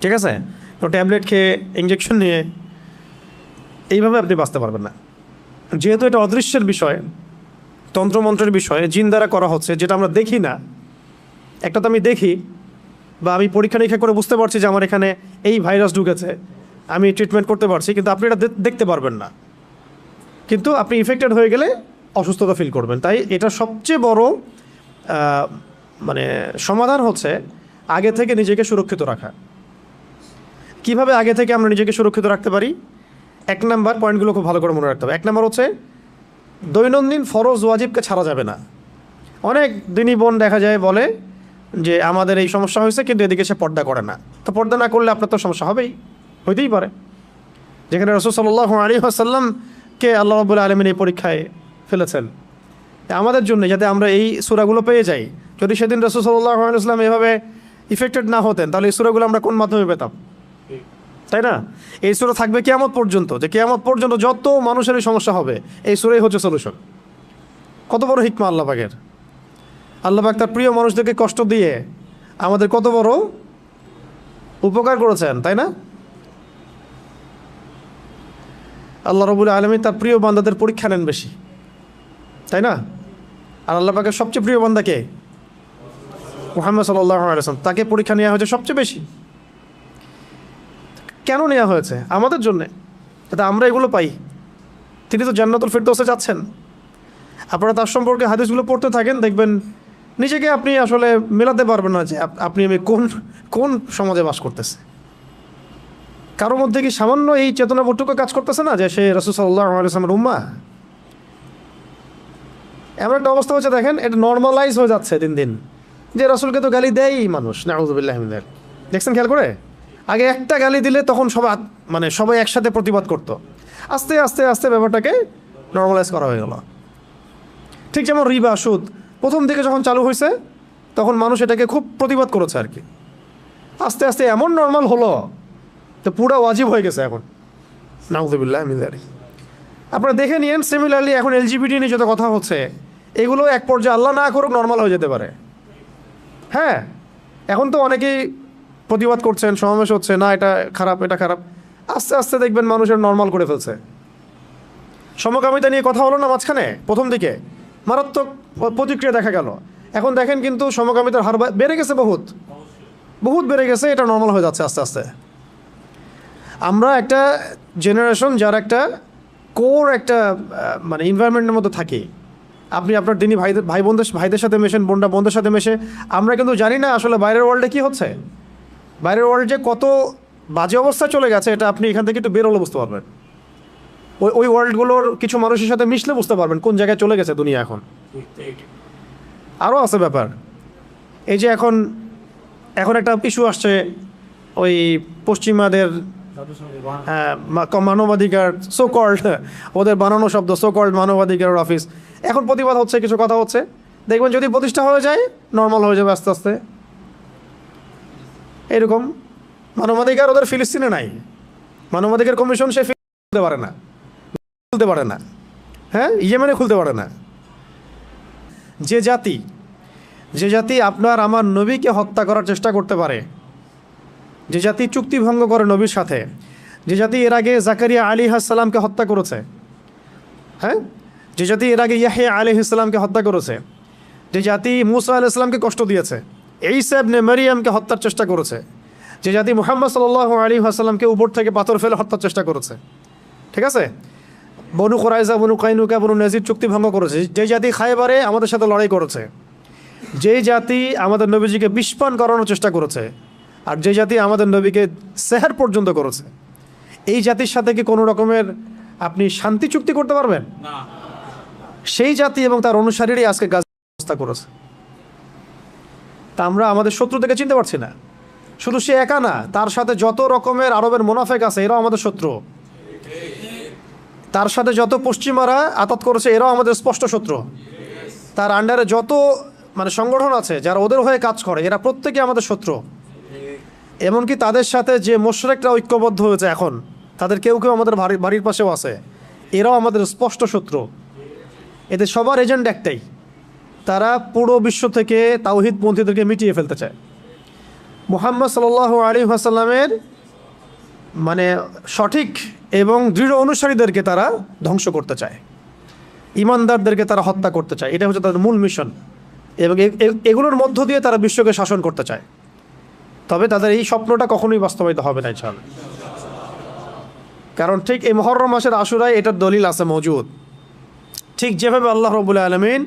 ঠিক আছে? তো ট্যাবলেট খেয়ে, ইঞ্জেকশন নিয়ে এইভাবে আপনি বাঁচতে পারবেন না, যেহেতু এটা অদৃশ্যের বিষয়, তন্ত্রমন্ত্রের বিষয়, জিন দ্বারা করা হচ্ছে, যেটা আমরা দেখি না। একটা তো আমি দেখি বা আমি পরীক্ষা নিরীক্ষা করে বুঝতে পারছি যে আমার এখানে এই ভাইরাস ঢুকেছে, আমি ট্রিটমেন্ট করতে পারছি, কিন্তু আপনি এটা দেখতে পারবেন না। কিন্তু আপনি ইফেক্টেড হয়ে গেলে অসুস্থতা ফিল করবেন। তাই এটা সবচেয়ে বড় মানে সমাধান হচ্ছে আগে থেকে নিজেকে সুরক্ষিত রাখা। কিভাবে আগে থেকে আমরা নিজেকে সুরক্ষিত রাখতে পারি? 1 নাম্বার পয়েন্টগুলো খুব ভালো করে মনে রাখতে হবে। 1 নাম্বার হচ্ছে দৈনন্দিন ফরজ ওয়াজিবকে ছাড়া যাবে না। অনেক দিনই বোন দেখা যায় বলে যে আমাদের এই সমস্যা হয়েছে, কিন্তু এদিকে সে পর্দা করে না। তো পর্দা না করলে আপনার তো সমস্যা হইতেই পারে। যেখানে রাসূল সাল্লাল্লাহু আলাইহি ওয়াসাল্লামকে আল্লাহ রাব্বুল আলামিন এই পরীক্ষায় ফেলেছেন আমাদের জন্য, যাতে আমরা এই সূরাগুলো পেয়ে যাই। যদি সেদিন রাসূল সাল্লাল্লাহু আলাইহি ওয়াসাল্লাম এভাবে ইফেক্টেড না হতেন, তাহলে এই সূরাগুলো আমরা কোন মাধ্যমে পেতাম? তাই না? এই সূরা থাকবে কিয়ামত পর্যন্ত, যে কিয়ামত পর্যন্ত যত মানুষের এই সমস্যা হবে, এই সূরাই হচ্ছে সলিউশন। কত বড় হিকমা আল্লাহ পাকের! আল্লাহ পাক তার প্রিয় মানুষদেরকে কষ্ট দিয়ে আমাদের কত বড় উপকার করেছেন, তাই না? আল্লাহ রাব্বুল আলামিন তার প্রিয় বান্দাদের পরীক্ষা নেন বেশি, তাই না? আর আল্লাহ পাকের সবচেয়ে প্রিয় বান্দা কে? মুহাম্মদ সাল্লাল্লাহু আলাইহি ওয়াসাল্লাম। তাকে পরীক্ষা নেওয়া হয়েছে সবচেয়ে বেশি। কেন নেওয়া হয়েছে? আমাদের জন্যে, যাতে আমরা এগুলো পাই। তিনি তো জান্নাতুল ফিরদৌসে যাচ্ছেন। আপনারা তার সম্পর্কে হাদিসগুলো পড়তে থাকেন, দেখবেন নিজেকে আপনি আসলে মেলাতে পারবেন না যে আপনি আমি কোন সমাজে বাস করতেছে। কারোর মধ্যে কি সামান্য এই চেতনাবোধটুকু কাজ করতেছে না যে সে রাসূল সাল্লাল্লাহু আলাইহি ওয়াসাল্লামের উম্মাহ? এমন একটা অবস্থা হচ্ছে, দেখেন এটা নর্মালাইজ হয়ে যাচ্ছে দিন দিন, যে রাসূলকে তো গালি দেয়ই মানুষ, নাউযুবিল্লাহি মিন যালিক। দেখছেন খেয়াল করে? আগে একটা গালি দিলে তখন সবাই একসাথে প্রতিবাদ করত। আস্তে আস্তে আস্তে ব্যাপারটাকে নর্মালাইজ করা হয়ে গেল। ঠিক যেমন রিবা, সুদ প্রথম দিকে যখন চালু হয়েছে তখন মানুষ এটাকে খুব প্রতিবাদ করেছে আর কি। আস্তে আস্তে এমন নর্মাল হলো তো পুরো ওয়াজিব হয়ে গেছে এখন, নাউযুবিল্লাহি মিন যালিক। আপনারা দেখে নিয়েন, সিমিলারলি এখন এলজিবিটি নিয়ে যত কথা হচ্ছে, এগুলো এক পর্যায়ে আল্লাহ না করুক নর্মাল হয়ে যেতে পারে। হ্যাঁ, এখন তো অনেকেই প্রতিবাদ করছেন, সমাবেশ হচ্ছে, না এটা খারাপ, এটা খারাপ। আস্তে আস্তে দেখবেন মানুষের নর্মাল করে ফেলছে। সমকামিতা নিয়ে কথা হলো না মাঝখানে, প্রথম দিকে মারাত্মক প্রতিক্রিয়া দেখা গেল। এখন দেখেন কিন্তু সমকামিতার হার বেড়ে গেছে, বহুত বেড়ে গেছে। এটা নর্মাল হয়ে যাচ্ছে আস্তে আস্তে। আমরা একটা জেনারেশন যার একটা কোর একটা মানে এনভায়রনমেন্টের মধ্যে থাকি। আপনি আপনার দিনী ভাইদের সাথে মেশেন, বোনদের সাথে মেশে। আমরা কিন্তু জানি না আসলে বাইরের ওয়ার্ল্ডে কী হচ্ছে, বাইরের ওয়ার্ল্ড যে কত বাজে অবস্থা চলে গেছে, এটা আপনি এখান থেকে একটু বেরোলে বুঝতে পারবেন। ওই ওয়ার্ল্ডগুলোর কিছু মানুষের সাথে মিশলে বুঝতে পারবেন কোন জায়গায় চলে গেছে দুনিয়া এখন। আরও আছে ব্যাপার, এই যে এখন একটা ইস্যু আসছে ওই পশ্চিমাদের মানবাধিকার, সো কল্ড, ওদের বানানো শব্দ সো কল্ড মানবাধিকার অফিস। এখন প্রতিবাদ হচ্ছে, কিছু কথা হচ্ছে, দেখবেন যদি প্রতিষ্ঠা হয়ে যায় নর্মাল হয়ে যাবে আস্তে আস্তে। এরকম মানবাধিকার ওদের ফিলিস্তিনে নাই, মানবাধিকার কমিশন সে খুলতে পারে না, হ্যাঁ, ইয়েমেনে খুলতে পারে না। যে জাতি আপনার আমার নবীকে হত্যা করার চেষ্টা করতে পারে, যে জাতি চুক্তি ভঙ্গ করে নবীর সাথে, যে জাতি এর আগে জাকারিয়া আলাইহিসসালামকে হত্যা করেছে, হ্যাঁ, যে জাতি এর আগে ইয়াহইয়া আলাইহিসসালামকে হত্যা করেছে, যে জাতি মূসা আলাইহিস সালামকে কষ্ট দিয়েছে, ঈসা ইবনে মারইয়ামকে হত্যার চেষ্টা করেছে, যে জাতি মুহাম্মদ সাল্লাল্লাহু আলাইহি ওয়াসাল্লামকে উপর থেকে পাথর ফেলে হত্যার চেষ্টা করেছে, ঠিক আছে, বনু কুরাইজা, বনু কাইনুকা, বনু নাজির চুক্তি ভঙ্গ করেছে, যে জাতি খায়বারে আমাদের সাথে লড়াই করেছে, যেই জাতি আমাদের নবীজিকে বিষপান করানোর চেষ্টা করেছে, আর যে জাতি আমাদের নবীকে সেহর পর্যন্ত করেছে, এই জাতির সাথে কি কোনো রকমের আপনি শান্তি চুক্তি করতে পারবেন না? সেই জাতি এবং তার অনুসারীরাই আজকে গাজা ব্যবস্থা করেছে। তা আমরা আমাদের শত্রু থেকে চিনতে পারছি না। শুধু সে একা না, তার সাথে যত রকমের আরবের মুনাফেক আছে এরাও আমাদের শত্রু, তার সাথে যত পশ্চিমারা আতাত করেছে এরাও আমাদের স্পষ্ট শত্রু, তার আন্ডারে যত সংগঠন আছে যারা ওদের হয়ে কাজ করে এরা প্রত্যেকে আমাদের শত্রু। এমনকি তাদের সাথে যে মুশরিকরা ঐক্যবদ্ধ হয়েছে এখন, তাদের কেউ আমাদের বাড়ির পাশেও আছে, এরাও আমাদের স্পষ্ট শত্রু। এদের সবার এজেন্ড একটাই, তারা পুরো বিশ্ব থেকে তাওহীদপন্থীদেরকে মিটিয়ে ফেলতে চায়। মুহাম্মদ সাল্লাল্লাহু আলাইহি ওয়াসাল্লামের সঠিক এবং দৃঢ় অনুসারীদেরকে তারা ধ্বংস করতে চায়, ইমানদারদেরকে তারা হত্যা করতে চায়। এটা হচ্ছে তাদের মূল মিশন, এবং এগুলোর মধ্য দিয়ে তারা বিশ্বকে শাসন করতে চায়। তবে তাদের এই স্বপ্নটা কখনোই বাস্তবায়িত হবে না ইনশাআল্লাহ। কারণ ঠিক এই মুহররম মাসের আশুরায় এটার দলিল আছে মজুদ। ঠিক যেভাবে আল্লাহ রাব্বুল আলামিন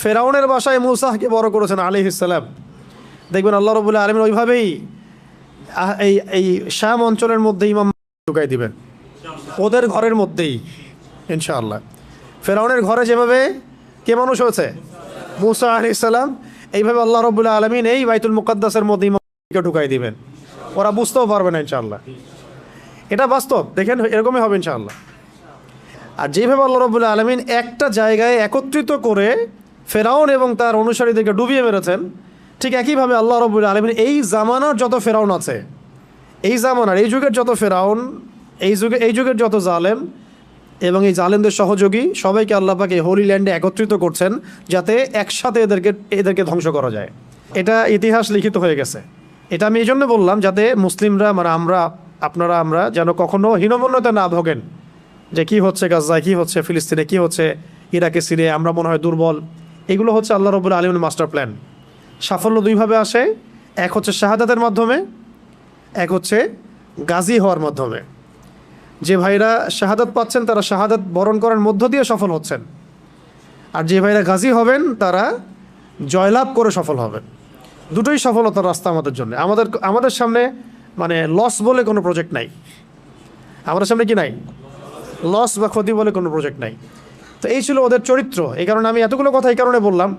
ফেরাউনের বাসায় মূসাকে বড় করেছেন আলাইহিস সালাম, দেখবেন আল্লাহ রাব্বুল আলামিন ওইভাবেই এই শাম অঞ্চলের মধ্যে ইমাম ঢুকাই দিবেন, ওদের ঘরের মধ্যেই ইনশাআল্লাহ। ফেরাউনের ঘরে যেভাবে কে মানুষ হয়েছে মূসা আলাইহিস সালাম, এইভাবে আল্লাহ রাব্বুল আলামিন এই বাইতুল মুকাদ্দাসের মধ্যে ইমামকে ঢুকাই দিবেন, ওরা বুঝতেও পারবে না ইনশাআল্লাহ। এটা বাস্তব, দেখেন এরকমই হবে ইনশাআল্লাহ। আর যেভাবে আল্লাহ রাব্বুল আলামিন একটা জায়গায় একত্রিত করে ফেরাউন এবং তার অনুসারীদেরকে ডুবিয়ে মেরেছেন, ঠিক একইভাবে আল্লাহ রাব্বুল আলামিন এই জামানার যত ফেরাউন আছে, এই জামানার এই যুগের যত ফেরাউন, এই যুগের যত জালেম এবং এই জালেমদের সহযোগী সবাইকে আল্লাহ পাক এই হোলি ল্যান্ডে একত্রিত করছেন যাতে একসাথে এদেরকে ধ্বংস করা যায়। এটা ইতিহাস লিখিত হয়ে গেছে। এটা আমি এই জন্য বললাম যাতে মুসলিমরা আমরা যেন কখনো হীনমন্যতা না ভোগেন যে কী হচ্ছে গাজায়, কী হচ্ছে ফিলিস্তিনে, কী হচ্ছে ইরাকে, সিরিয়ায়, আমরা মনে হয় দুর্বল। এগুলো হচ্ছে আল্লাহ রাব্বুল আলামিনের মাস্টার প্ল্যান। সাফল্য দুইভাবে আসে, এক হচ্ছে শাহাদাতের মাধ্যমে, এক হচ্ছে গাজী হওয়ার মাধ্যমে। যে ভাইরা শাহাদাত পাচ্ছেন তারা শাহাদাত বরণ করার মধ্য দিয়ে সফল হচ্ছেন, আর যে ভাইরা গাজী হবেন তারা জয়লাভ করে সফল হবেন। দুটোই সফলতার রাস্তা আমাদের জন্য। আমাদের সামনে লস বলে কোনো প্রজেক্ট নাই, আমাদের সামনে কি নাই, লস বা ক্ষতি বলে কোনো প্রজেক্ট নাই। তো এই ছিল ওদের চরিত্র। এই কারণে আমি এতগুলো কথা এই কারণে বললাম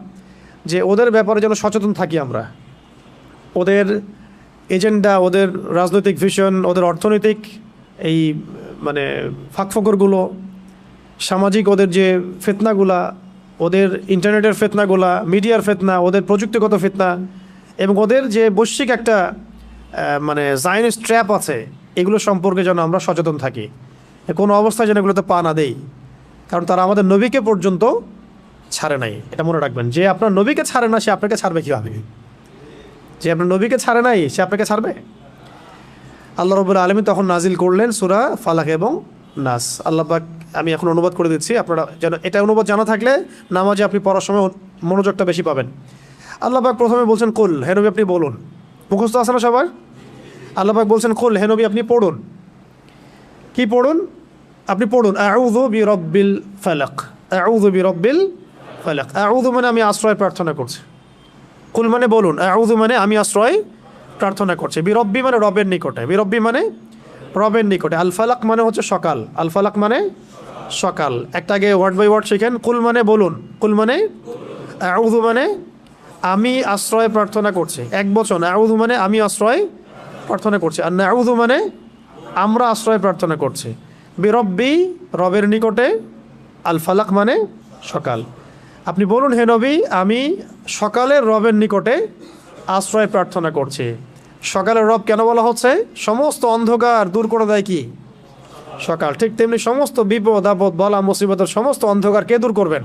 যে ওদের ব্যাপারে যেন সচেতন থাকি আমরা। ওদের এজেন্ডা, ওদের রাজনৈতিক ভিশন, ওদের অর্থনৈতিক এই ফাঁকফোকরগুলো, সামাজিক ওদের যে ফিতনাগুলা, ওদের ইন্টারনেটের ফিতনাগুলা, মিডিয়ার ফিতনা, ওদের প্রযুক্তিগত ফিতনা, এবং ওদের যে বৈশ্বিক একটা জায়নিস্ট ট্র্যাপ আছে, এগুলো সম্পর্কে যেন আমরা সচেতন থাকি, কোনো অবস্থায় যেন এগুলোতে পা না দেই। কারণ তারা আমাদের নবীকে পর্যন্ত ছাড়ে নাই, এটা মনে রাখবেন। যে আপনার নবীকে ছাড়ে না সে আপনাকে ছাড়বে কীভাবে? যে আপনার নবীকে ছাড়ে নাই সে আপনাকে ছাড়বে? আল্লাহ রাব্বুল আলামিন তখন নাজিল করলেন সূরা ফালাক এবং নাস। আল্লাহ পাক, আমি এখন অনুবাদ করে দিচ্ছি, আপনারা যেন এটা অনুবাদ জানা থাকলে নামাজে আপনি পড়ার সময় মনোযোগটা বেশি পাবেন। আল্লাহ পাক প্রথমে বলছেন কুল, হে নবী আপনি বলুন। মুখস্থ আছে না সবার? আল্লাহ পাক বলছেন কুল, হে নবী আপনি পড়ুন। কি পড়ুন? আপনি পড়ুন আউযু বিরাব্বিল ফালাক, আউযু বিরাব্বিল ফালাক। আউযু মানে আমি আশ্রয় প্রার্থনা করছি। কুল মানে বলুন, আউযু মানে আমি আশ্রয় প্রার্থনা করছি। বিরব্বি মানে রবের নিকটে, বিরব্বি মানে রবের নিকটে। আল ফালাক মানে হচ্ছে সকাল, আল ফালাক মানে সকাল। একটা আগে ওয়ার্ড বাই ওয়ার্ড শিখেন। কুল মানে বলুন, কুল মানে আউযু মানে আমি আশ্রয় প্রার্থনা করছি, এক বচন। আউযু মানে আমি আশ্রয় প্রার্থনা করছি, আর নাউযু মানে আমরা আশ্রয় প্রার্থনা করছি। বিরব্বি রবের নিকটে, আল ফালাক মানে সকাল। আপনি বলুন হে নবী, আমি সকালের রবের নিকটে আশ্রয় প্রার্থনা করছি। সকালের রব কেন বলা হচ্ছে? সমস্ত অন্ধকার দূর করে দেয় কি? সকাল। ঠিক তেমনি সমস্ত বিপদ আপদ বলা মুসিবতের সমস্ত অন্ধকার কে দূর করবেন?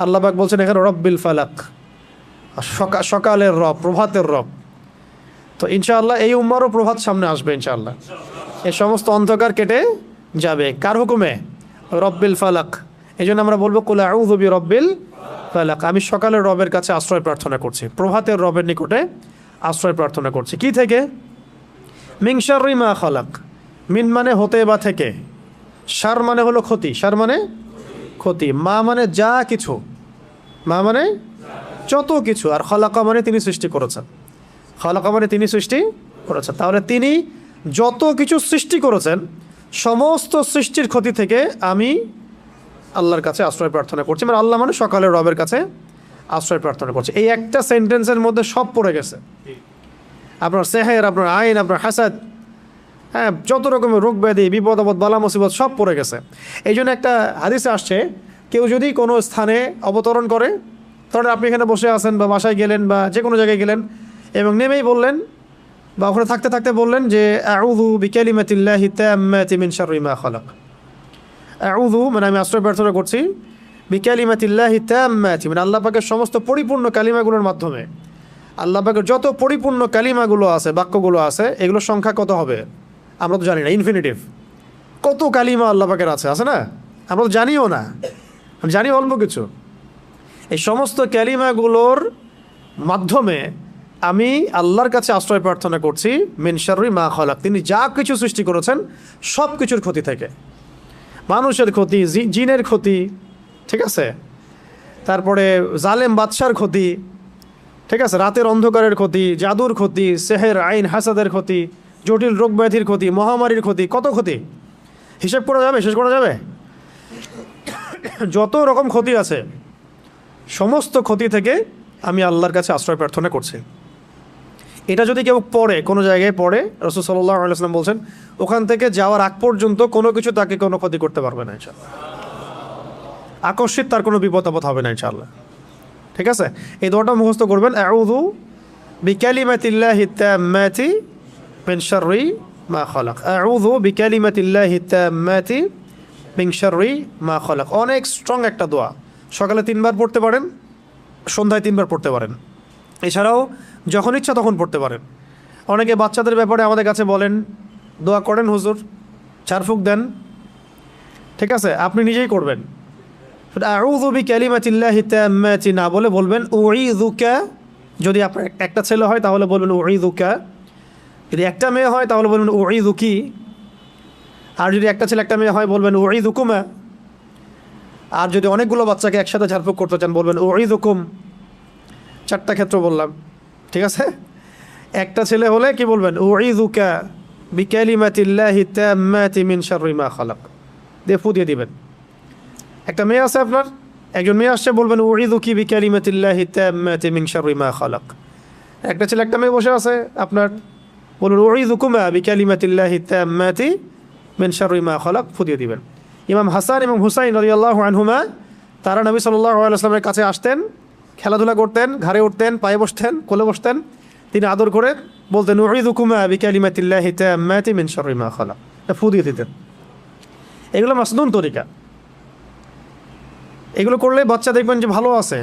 আল্লাহ পাক বলছেন এখানে রব্বিল ফালাক, সকালের রব, প্রভাতের রব। তো ইনশাআল্লাহ এই উম্মারও প্রভাত সামনে আসবে ইনশাআল্লাহ। এই সমস্ত অন্ধকার কেটে যাবে কার হুকুমে? রব্বিল ফালাক। এই জন্য আমরা বলবো কুল আউযু বিরব্বিল ফালাক, আমি সকালের রবের কাছে আশ্রয় প্রার্থনা করছি, প্রভাতের রবের নিকটে আশ্রয় প্রার্থনা করছি। কি থেকে? মিন শাররি মা খালাক। মিন মানে হতে বা থেকে, শার মানে হলো ক্ষতি, শার মানে ক্ষতি, মা মানে যা কিছু, মা মানে যত কিছু, আর খালাকা মানে তিনি সৃষ্টি করেছেন, খালাকা মানে তিনি সৃষ্টি করেছেন। তাহলে তিনি যত কিছু সৃষ্টি করেছেন সমস্ত সৃষ্টির ক্ষতি থেকে আমি আল্লাহর কাছে আশ্রয় প্রার্থনা করছি। মানে আল্লাহ মানে সকালের রবের কাছে আশ্রয় প্রার্থনা করছি। এই একটা সেন্টেন্সের মধ্যে সব পড়ে গেছে। আপনার সেহের, আপনার আইন, আপনার হাসাদ, হ্যাঁ, যত রকমের রোগ ব্যাধি, বিপদ আপদ, বালা মুসিবত সব পড়ে গেছে। এই জন্য একটা হাদিসে আসছে, কেউ যদি কোনো স্থানে অবতরণ করে, ধরেন আপনি এখানে বসে আছেন বা বাসায় গেলেন বা যে কোনো জায়গায় গেলেন এবং নেমেই বললেন বা ওখানে থাকতে থাকতে বললেন যে আউযু বিকালিমাতিল্লাহি তাম্মাতি মিন শাররি মা খালাক। আউযু মানে আমি আশ্রয় প্রার্থনা করছি, বিকালিমাতিল্লাহি তাম্মাতি মানে আল্লাহ পাকের সমস্ত পরিপূর্ণ কালিমাগুলোর মাধ্যমে। আল্লাহ পাকের যত পরিপূর্ণ কালিমাগুলো আছে, বাক্যগুলো আছে, এগুলোর সংখ্যা কত হবে আমরা তো জানি না, ইনফিনিটিভ। কত কালিমা আল্লাহ পাকের আছে, আছে না? আমরা তো জানিও না, জানি অল্প কিছু। এই সমস্ত কালিমাগুলোর মাধ্যমে আমি আল্লাহর কাছে আশ্রয় প্রার্থনা করছি মিন শাররি মা খালাক, তিনি যা কিছু সৃষ্টি করেছেন সব কিছুর ক্ষতি থেকে। মানুষের ক্ষতি, জিনের ক্ষতি, ঠিক আছে, তারপরে জালেম বাদশার ক্ষতি, ঠিক আছে, রাতের অন্ধকারের ক্ষতি, জাদুর ক্ষতি, সেহের, আইন, হাসাদের ক্ষতি, জটিল রোগ ব্যাধির ক্ষতি, মহামারীর ক্ষতি, কত ক্ষতি হিসেব করা যাবে, শেষ করা যাবে? যত রকম ক্ষতি আছে সমস্ত ক্ষতি থেকে আমি আল্লাহর কাছে আশ্রয় প্রার্থনা করছি। এটা যদি কেউ পড়ে, কোনো জায়গায় পড়ে, রাসূল সাল্লাল্লাহু আলাইহি ওয়াসাল্লাম বলছেন ওখান থেকে যাওয়ার আগ পর্যন্ত কোনো কিছু তাকে কোনো ক্ষতি করতে পারবে না ইনশাআল্লাহ। আকস্মিক তার কোনো বিপদ আপদ হবে না ইনশাআল্লাহ। ঠিক আছে, এই দোয়াটা মুখস্থ করবেন, আউযু বিকালিমাতিল্লাহি তাম্মাতি মিন শাররি মা খালাক। আউযু বিকালিমাতিল্লাহি তাম্মাতি মিন শাররি মা খালাক। অনেক স্ট্রং একটা দোয়া, সকালে 3 বার পড়তে পারেন, সন্ধ্যায় 3 বার পড়তে পারেন, এছাড়াও যখন ইচ্ছা তখন পড়তে পারেন। অনেকে বাচ্চাদের ব্যাপারে আমাদের কাছে বলেন দোয়া করেন হুজুর, ঝাড়ফুঁক দেন, ঠিক আছে, আপনি নিজেই করবেন। আউযু বিকালিমাতিল্লাহি তাম্মাতি না বলে বলবেন উঈযুকা। যদি আপনার একটা ছেলে হয় তাহলে বলবেন উঈযুকা, যদি একটা মেয়ে হয় তাহলে বলবেন উঈযুকি, আর যদি একটা ছেলে একটা মেয়ে হয় বলবেন উঈযুকুমা, আর যদি অনেকগুলো বাচ্চাকে একসাথে ঝাড়ফুঁক করতে চান বলবেন উঈযুকুম। 4টা ক্ষেত্র বললাম, ঠিক আছে। একটা ছেলে হলে কি বলবেন? উঈযুকা বিকালিমাতিল্লাহি তাম্মাতি মিন শাররি মা খালাক, দিয়ে ফু দিয়ে দিবেন। একটা মেয়ে আছে আপনার, একজন মেয়ে আসছে, বলবেন উঈযুকি বিকালিমাতিল্লাহি তাম্মাতি মিন শাররি মা খালাক। একটা ছেলে একটা মেয়ে বসে আছে আপনার, বলুন উঈযুকুমা বিকালিমাতিল্লাহি তাম্মাতি মিন শাররি মা খালাক, ফু দিয়ে দিবেন। ইমাম হাসান এবং হুসাইন রাদিয়াল্লাহু আনহুমা তারা নবী সাল্লাল্লাহু আলাইহি ওয়াসাল্লামের কাছে আসতেন, খেলাধুলা করতেন, ঘাড়ে উঠতেন, পায়ে বসতেন, কোলে বসতেন, তিনি আদর করে বলতেন উঈযুকুমা বিকালিমাতিল্লাহি তাম্মাতি মিন শাররি মা খালাক, ফু দিয়ে দিতেন। এগুলো মাসনুন তরিকা। এগুলো করলে বাচ্চা দেখবেন যে ভালো আছে,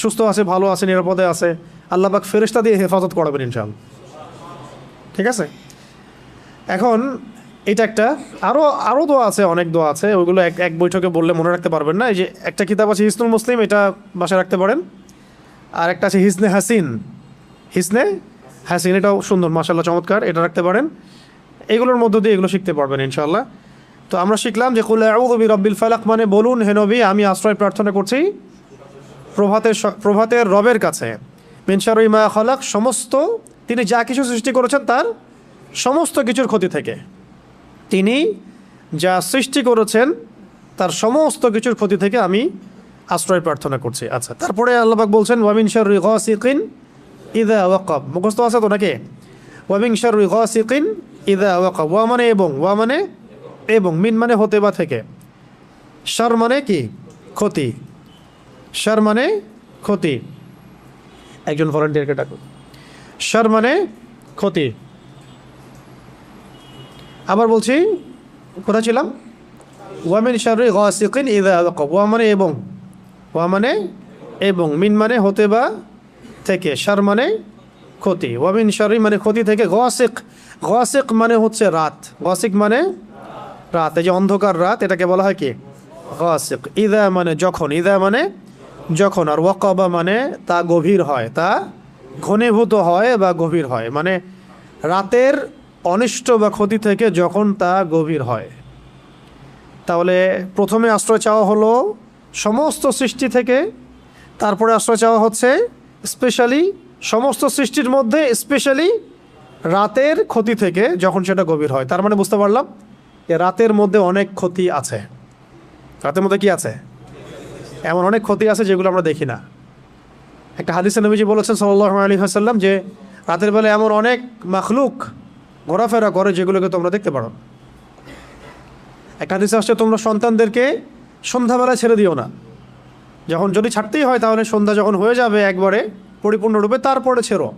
সুস্থ আছে, ভালো আছে, নিরাপদে আছে, আল্লাহ পাক ফেরেশতা দিয়ে হেফাজত করাবেন ইনশাআল্লাহ। ঠিক আছে, এখন এটা একটা, আরও দোয়া আছে, অনেক দোয়া আছে, ওইগুলো এক বৈঠকে বললে মনে রাখতে পারবেন না। এই যে একটা কিতাব আছে হিসনুল মুসলিম, এটা বাসায় রাখতে পারেন। আর একটা আছে হিসনে হাসিন, হিসনে হাসিন, এটাও সুন্দর, মাশাআল্লাহ, চমৎকার, এটা রাখতে পারেন। এগুলোর মধ্য দিয়ে এগুলো শিখতে পারবেন ইনশাআল্লাহ। তো আমরা শিখলাম যে কুল আউযু বিরাব্বিল ফালাক মানে বলুন হে নবী, আমি আশ্রয় প্রার্থনা করছি প্রভাতের রবের কাছে, মিন শাররি মা খালাক, সমস্ত তিনি যা কিছু সৃষ্টি করেছেন তার সমস্ত কিছুর ক্ষতি থেকে, তিনি যা সৃষ্টি করেছেন তার সমস্ত কিছুর ক্ষতি থেকে আমি আশ্রয় প্রার্থনা করছি। আচ্ছা, তারপরে আল্লাহ পাক বলছেন ওয়া মিন শাররি গাসিকিন ইযা ওয়াকাব, মুখস্থ আছে তো নাকি? ওয়া মিন শাররি গাসিকিন ইযা ওয়াকাব, ওয়া মানে এবং, ওয়া মানে এবং, মিন মানে হতে বা থেকে, শার মানে কি? ক্ষতি, শার মানে ক্ষতি। একজন ভলান্টিয়ারকে ডাকুন। শার মানে ক্ষতি। আবার বলছি, কোথায় ছিলাম? ওয়া মিন শাররি গাসিকিন ইযা ওয়াকাব, ওয়া মানে এবং, ওয়া মানে এবং, মিন মানে হতে বা থেকে, শার মানে ক্ষতি। ওয়া মিন শাররি মানে ক্ষতি থেকে, গাসিক, গাসিক মানে হচ্ছে রাত, গাসিক মানে রাত, এই যে অন্ধকার রাত, এটাকে বলা হয় কি? গাসিক। ইদা মানে যখন, ইদা মানে যখন, আর ওয়াকাবা মানে তা গভীর হয়, তা ঘনীভূত হয় বা গভীর হয়, মানে রাতের অনিষ্ট বা ক্ষতি থেকে যখন তা গভীর হয়। তাহলে প্রথমে আশ্রয় চাওয়া হলো সমস্ত সৃষ্টি থেকে, তারপরে আশ্রয় চাওয়া হচ্ছে স্পেশালি সমস্ত সৃষ্টির মধ্যে স্পেশালি রাতের ক্ষতি থেকে যখন সেটা গভীর হয়। তার মানে বুঝতে পারলাম যে রাতের মধ্যে অনেক ক্ষতি আছে। রাতের মধ্যে কি আছে? এমন অনেক ক্ষতি আছে যেগুলো আমরা দেখি না। একটা হাদিসে নবীজি বলেছেন সাল্লাল্লাহু আলাইহি ওয়াসাল্লাম যে রাতের বেলা এমন অনেক মাখলুক ঘোরাফেরা করে যেগুলোকে তোমরা দেখতে পারো। একটা হাদিসে আসছে তোমরা সন্তানদেরকে সন্ধ্যাবেলা ছেড়ে দিও না, যখন যদি ছাড়তেই হয় তাহলে সন্ধ্যা যখন হয়ে যাবে একবারে পরিপূর্ণরূপে তারপরে ছেড়ো।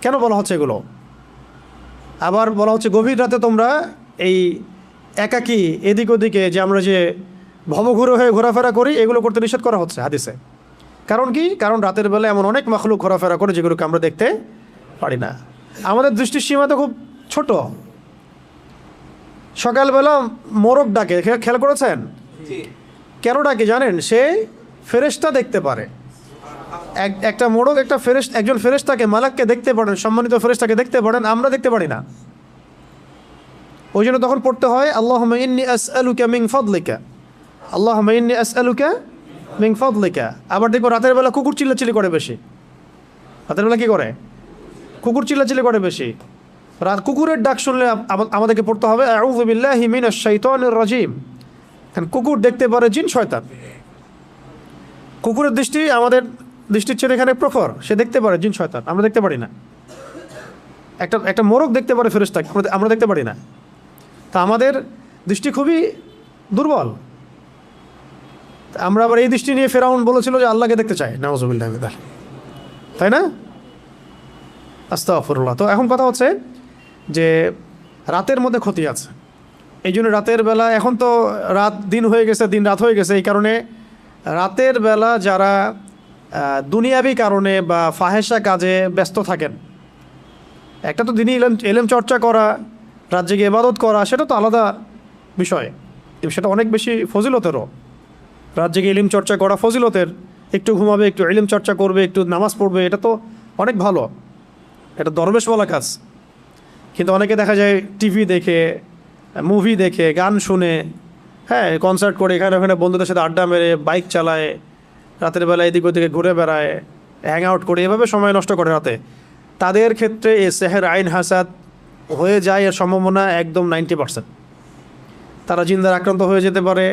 কেন বলা হচ্ছে এগুলো? আবার বলা হচ্ছে গভীর রাতে তোমরা এই একাকী এদিক ওদিকে যে আমরা যে ভবঘুরে হয়ে ঘোরাফেরা করি এগুলো করতে নিষেধ করা হচ্ছে হাদিসে। কারণ কি? কারণ রাতের বেলা এমন অনেক মাখলুক ঘোরাফেরা করে যেগুলোকে আমরা দেখতে পারি না। আমাদের দৃষ্টির সীমা তো খুব ছোট। সকালবেলা মোরগ ডাকে, খেয়াল করেছেন? কেন ডাকে জানেন? সে ফেরেশতা দেখতে পারে। একটা মোরগ একটা একজন ফেরেশতাকে, মালাককে দেখতে পারেন, সম্মানিত ফেরেশতাকে দেখতে পারেন, আমরা দেখতে পারি না। ওই জন্য তখন পড়তে হয় আল্লাহুম্মা ইন্নী আসআলুকা মিন ফাদলিকা, আল্লাহুম্মা ইন্নী আসআলুকা মিন ফাদলিকা। আবার দেখো রাতের বেলা কুকুর চিল্লাচিল্লি করে বেশি। রাতের বেলা কি করে? কুকুর চিল্লাচিল্লি করে বেশি। রাত কুকুরের ডাক শুনলে আমাদেরকে পড়তে হবে আউযু বিল্লাহি মিনাশ শাইতানির রাজিম। কারণ কুকুর দেখতে পারে জিন শয়তান। কুকুরের দৃষ্টি আমাদের দৃষ্টির চেয়ে এখানে প্রখর, সে দেখতে পারে জিন শয়তান, আমরা দেখতে পারি না। একটা মোরগ দেখতে পারে ফেরেশতাকে, আমরা দেখতে পারি না। তা আমাদের দৃষ্টি খুবই দুর্বল। আমরা আবার এই দৃষ্টি নিয়ে ফেরাউন বলেছিল যে আল্লাহকে দেখতে চাই, নাউযুবিল্লাহি মিন যালিক, তাই না? আস্তাগফিরুল্লাহ। তো এখন কথা হচ্ছে যে রাতের মধ্যে ক্ষতি আছে। এই জন্য রাতের বেলা, এখন তো রাত দিন হয়ে গেছে, দিন রাত হয়ে গেছে, এই কারণে রাতের বেলা যারা দুনিয়াবি কারণে বা ফাহেসা কাজে ব্যস্ত থাকেন, একটা তো দিনই এলেম চর্চা করা, রাত জেগে ইবাদত করা, সেটা তো আলাদা বিষয়, সেটা অনেক বেশি ফজিলতেরও। রাত জেগে ইলম চর্চা করা ফজিলতের, একটু ঘুমাবে, একটু ইলম চর্চা করবে, একটু নামাজ পড়বে, এটা তো অনেক ভালো, এটা দরবেশওয়ালা কাজ। কিন্তু অনেকে দেখা যায় টিভি দেখে, মুভি দেখে, গান শুনে, হ্যাঁ কনসার্ট করে, এখানে ওখানে বন্ধুদের সাথে আড্ডা মেরে, বাইক চালায়, রাতের বেলা এদিক ওদিকে ঘুরে বেড়ায়, হ্যাং আউট করে, এভাবে সময় নষ্ট করে রাতে। তাদের ক্ষেত্রে এই সেহের আইন হাসাদ হয়ে যায়, এর সম্ভাবনা একদম 90%। তারা জিন্দার আক্রান্ত হয়ে যেতে পারে,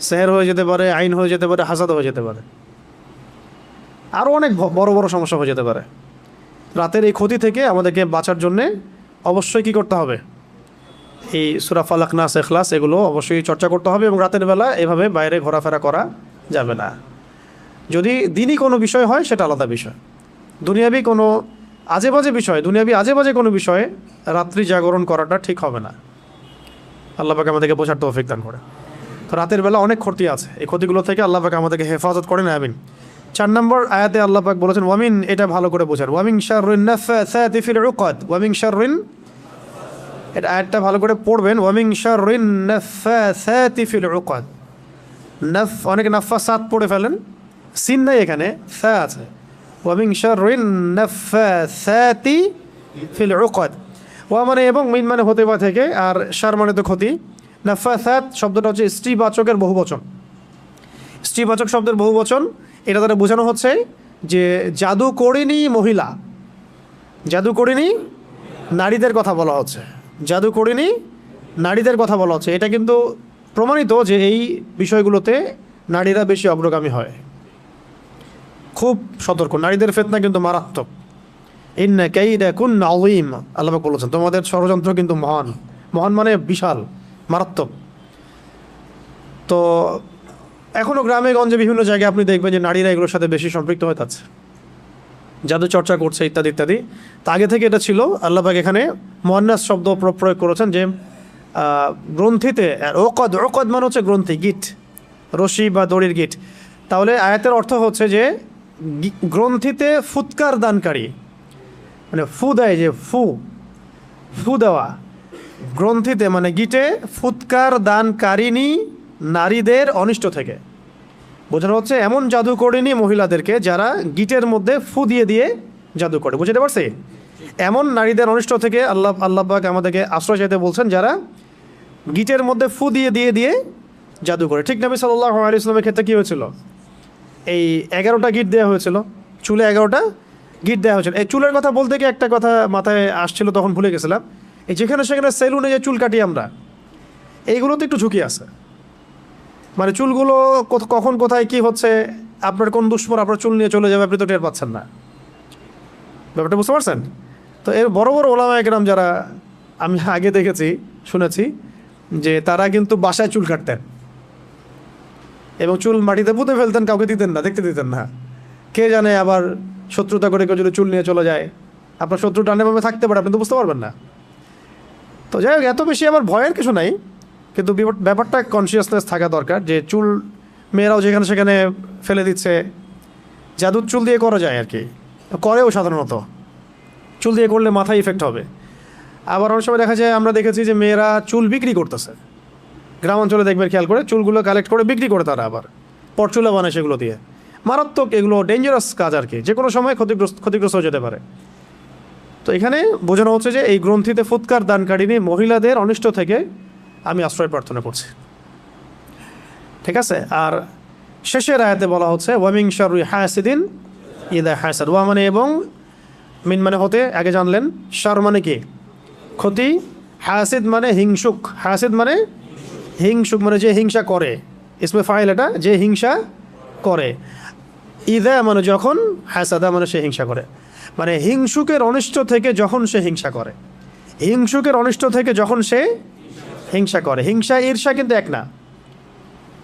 সেহের হয়ে যেতে পারে, আইন হয়ে যেতে পারে, হাসাদ হয়ে যেতে পারে, আরও অনেক বড় বড় সমস্যা হয়ে যেতে পারে। রাতের এই ক্ষতি থেকে আমাদেরকে বাঁচার জন্যে অবশ্যই কী করতে হবে? এই সূরা ফালাক, নাস, ইখলাস এগুলো অবশ্যই চর্চা করতে হবে। এবং রাতের বেলা এভাবে বাইরে ঘোরাফেরা করা যাবে না। যদি দিনই কোনো বিষয় হয় সেটা আলাদা বিষয়। দুনিয়াবি কোনো আজে বাজে বিষয়, দুনিয়াবি আজে বাজে কোনো বিষয়ে রাত্রি জাগরণ করাটা ঠিক হবে না। আল্লাহ পাক আমাদেরকে বোঝার তৌফিক দান করে। তো রাতের বেলা অনেক ক্ষতি আছে, এই ক্ষতিগুলো থেকে আল্লাহ পাক আমাদেরকে হেফাজত করেন, আমিন। 4 নম্বর আয়াতে আল্লাহ পাক বলেছেন ওয়ামিন, এটা ভালো করে বোঝার, ওয়ামিন শাররিন নাফাসাতি ফিল উকাদ, ওয়ামিন শাররিন, এটা আয়াতটা ভালো করে পড়বেন, ওয়ামিন শাররিন নাফাসাতি ফিল উকাদ। অনেকে নাফাসাত পড়ে ফেলেন, সিন নাই এখানে, সা আছে। ওয়ামিন শাররিন নাফাসাতি ফিল উকাদ, ওয়া মানে এবং, মিন মানে হতে বা থেকে, আর শার মানে তো ক্ষতি। নাফাসাত শব্দটা হচ্ছে স্ত্রীবাচকের বহুবচন। স্ত্রীবাচক শব্দের বহু বচন, এটা দ্বারা বোঝানো হচ্ছে যে জাদু করিনি মহিলা, জাদু করিনি নারীদের কথা বলা হচ্ছে, জাদু করিনি নারীদের কথা বলা হচ্ছে। এটা কিন্তু প্রমাণিত যে এই বিষয়গুলোতে নারীরা বেশি অগ্রগামী হয়। খুব সতর্ক, নারীদের ফিতনা কিন্তু মারাত্মক। ইন্না কাইদাকুন্না আযীম, আল্লাহ পাক বলেছেন তোমাদের ষড়যন্ত্র কিন্তু মহান, মহান মানে বিশাল, মারাত্মক। তো এখনও গ্রামে গঞ্জে বিভিন্ন জায়গায় আপনি দেখবেন যে নারীরা এগুলোর সাথে বেশি সম্পৃক্ত হয়ে যাচ্ছে, জাদু চর্চা করছে ইত্যাদি ইত্যাদি। তা আগে থেকে এটা ছিল। আল্লাহ পাক এখানে মুয়ান্নাস শব্দ প্রয়োগ করেছেন যে গ্রন্থিতে, ওকদ, ওকদ মানে হচ্ছে গ্রন্থি, গিট, রশি বা দড়ির গিট। তাহলে আয়াতের অর্থ হচ্ছে যে গ্রন্থিতে ফুৎকার দানকারী, মানে ফু দেয়, যে ফু দেওয়া, গ্রন্থিতে মানে গিটে ফুৎকার দানকারিনী নারীদের অনিষ্ট থেকে বোঝানো হচ্ছে এমন জাদু করেনি মহিলাদেরকে যারা গিটের মধ্যে ফু দিয়ে দিয়ে জাদু করে। বুঝতে পারছি? এমন নারীদের অনিষ্ট থেকে আল্লাহ পাক আমাদেরকে আশ্রয় চাইতে বলছেন যারা গিটের মধ্যে ফু দিয়ে দিয়ে দিয়ে জাদু করে। ঠিক নবী সাল্লাল্লাহু আলাইহি ওয়াসাল্লামের ক্ষেত্রে কী হয়েছিল? এই 11টা গিট দেওয়া হয়েছিল, চুলে 11টা গিট দেওয়া হয়েছিল। এই চুলের কথা বলতে গিয়ে একটা কথা মাথায় আসছিল, তখন ভুলে গেছিলাম। এই যেখানে সেখানে সেলুনে যে চুল কাটি আমরা, এইগুলোতে একটু ঝুঁকি আছে। মানে চুলগুলো কখন কোথায় কি হচ্ছে, আপনার কোন দুশ্মন আপনার চুল নিয়ে চলে যাবে আপনি তো টের পাচ্ছেন না। ব্যাপারটা বুঝতে পারছেন? তো এর বড় বড় ওলামা একরাম যারা আমি আগে দেখেছি, শুনেছি যে তারা কিন্তু বাসায় চুল কাটতেন এবং চুল মাটিতে পুঁতে ফেলতেন, কাউকে দিতেন না, দেখতে দিতেন না। কে জানে আবার শত্রুতা করে কেউ যদি চুল নিয়ে চলে যায়, আপনার শত্রু টানেভাবে থাকতে পারে, আপনি তো বুঝতে পারবেন না। তো যাই হোক, এত বেশি আবার ভয়ের কিছু নাই, কিন্তু ব্যাপারটা কনসিয়াসনেস থাকা দরকার যে চুল মেয়েরাও যেখানে সেখানে ফেলে দিচ্ছে। জাদুর চুল দিয়ে করা যায় আর কি, করেও সাধারণত। চুল দিয়ে করলে মাথায় ইফেক্ট হবে। আবার অনেক সময় দেখা যায়, আমরা দেখেছি যে মেয়েরা চুল বিক্রি করতেছে, গ্রাম অঞ্চলে দেখবেন খেয়াল করে, চুলগুলো কালেক্ট করে বিক্রি করে তারা, আবার পরচুলা বানায় সেগুলো দিয়ে। মারাত্মক, এগুলো ডেঞ্জারাস কাজ আর কি, যে কোনো সময় ক্ষতিগ্রস্ত হয়ে যেতে পারে। তো এখানে বোঝানো হচ্ছে যে এই গ্রন্থিতে ফুৎকার দানকারিনী মহিলাদের অনিষ্ট থেকে আমি আশ্রয় প্রার্থনা করছি। ঠিক আছে? আর শেষের আয়াতে বলা হচ্ছে ওয়ামিং শাররি হাসিদিন ইদা হাসাদ। ওয়া মানে এবং, মিন মানে হতে, আগে জানলেন। শার মানে কি? ক্ষতি। হাসিদ মানে হিংসুক। হাসিদ মানে হিংসুক, মানে যে হিংসা করে। ইসমে ফাইল এটা, যে হিংসা করে। ইদা মানে যখন, হাসাদা মানে সে হিংসা করে। মানে হিংসুকের অনিষ্ট থেকে যখন সে হিংসা করে, হিংসুকের অনিষ্ট থেকে যখন সে হিংসা করে। হিংসা ঈর্ষা কিন্তু এক না।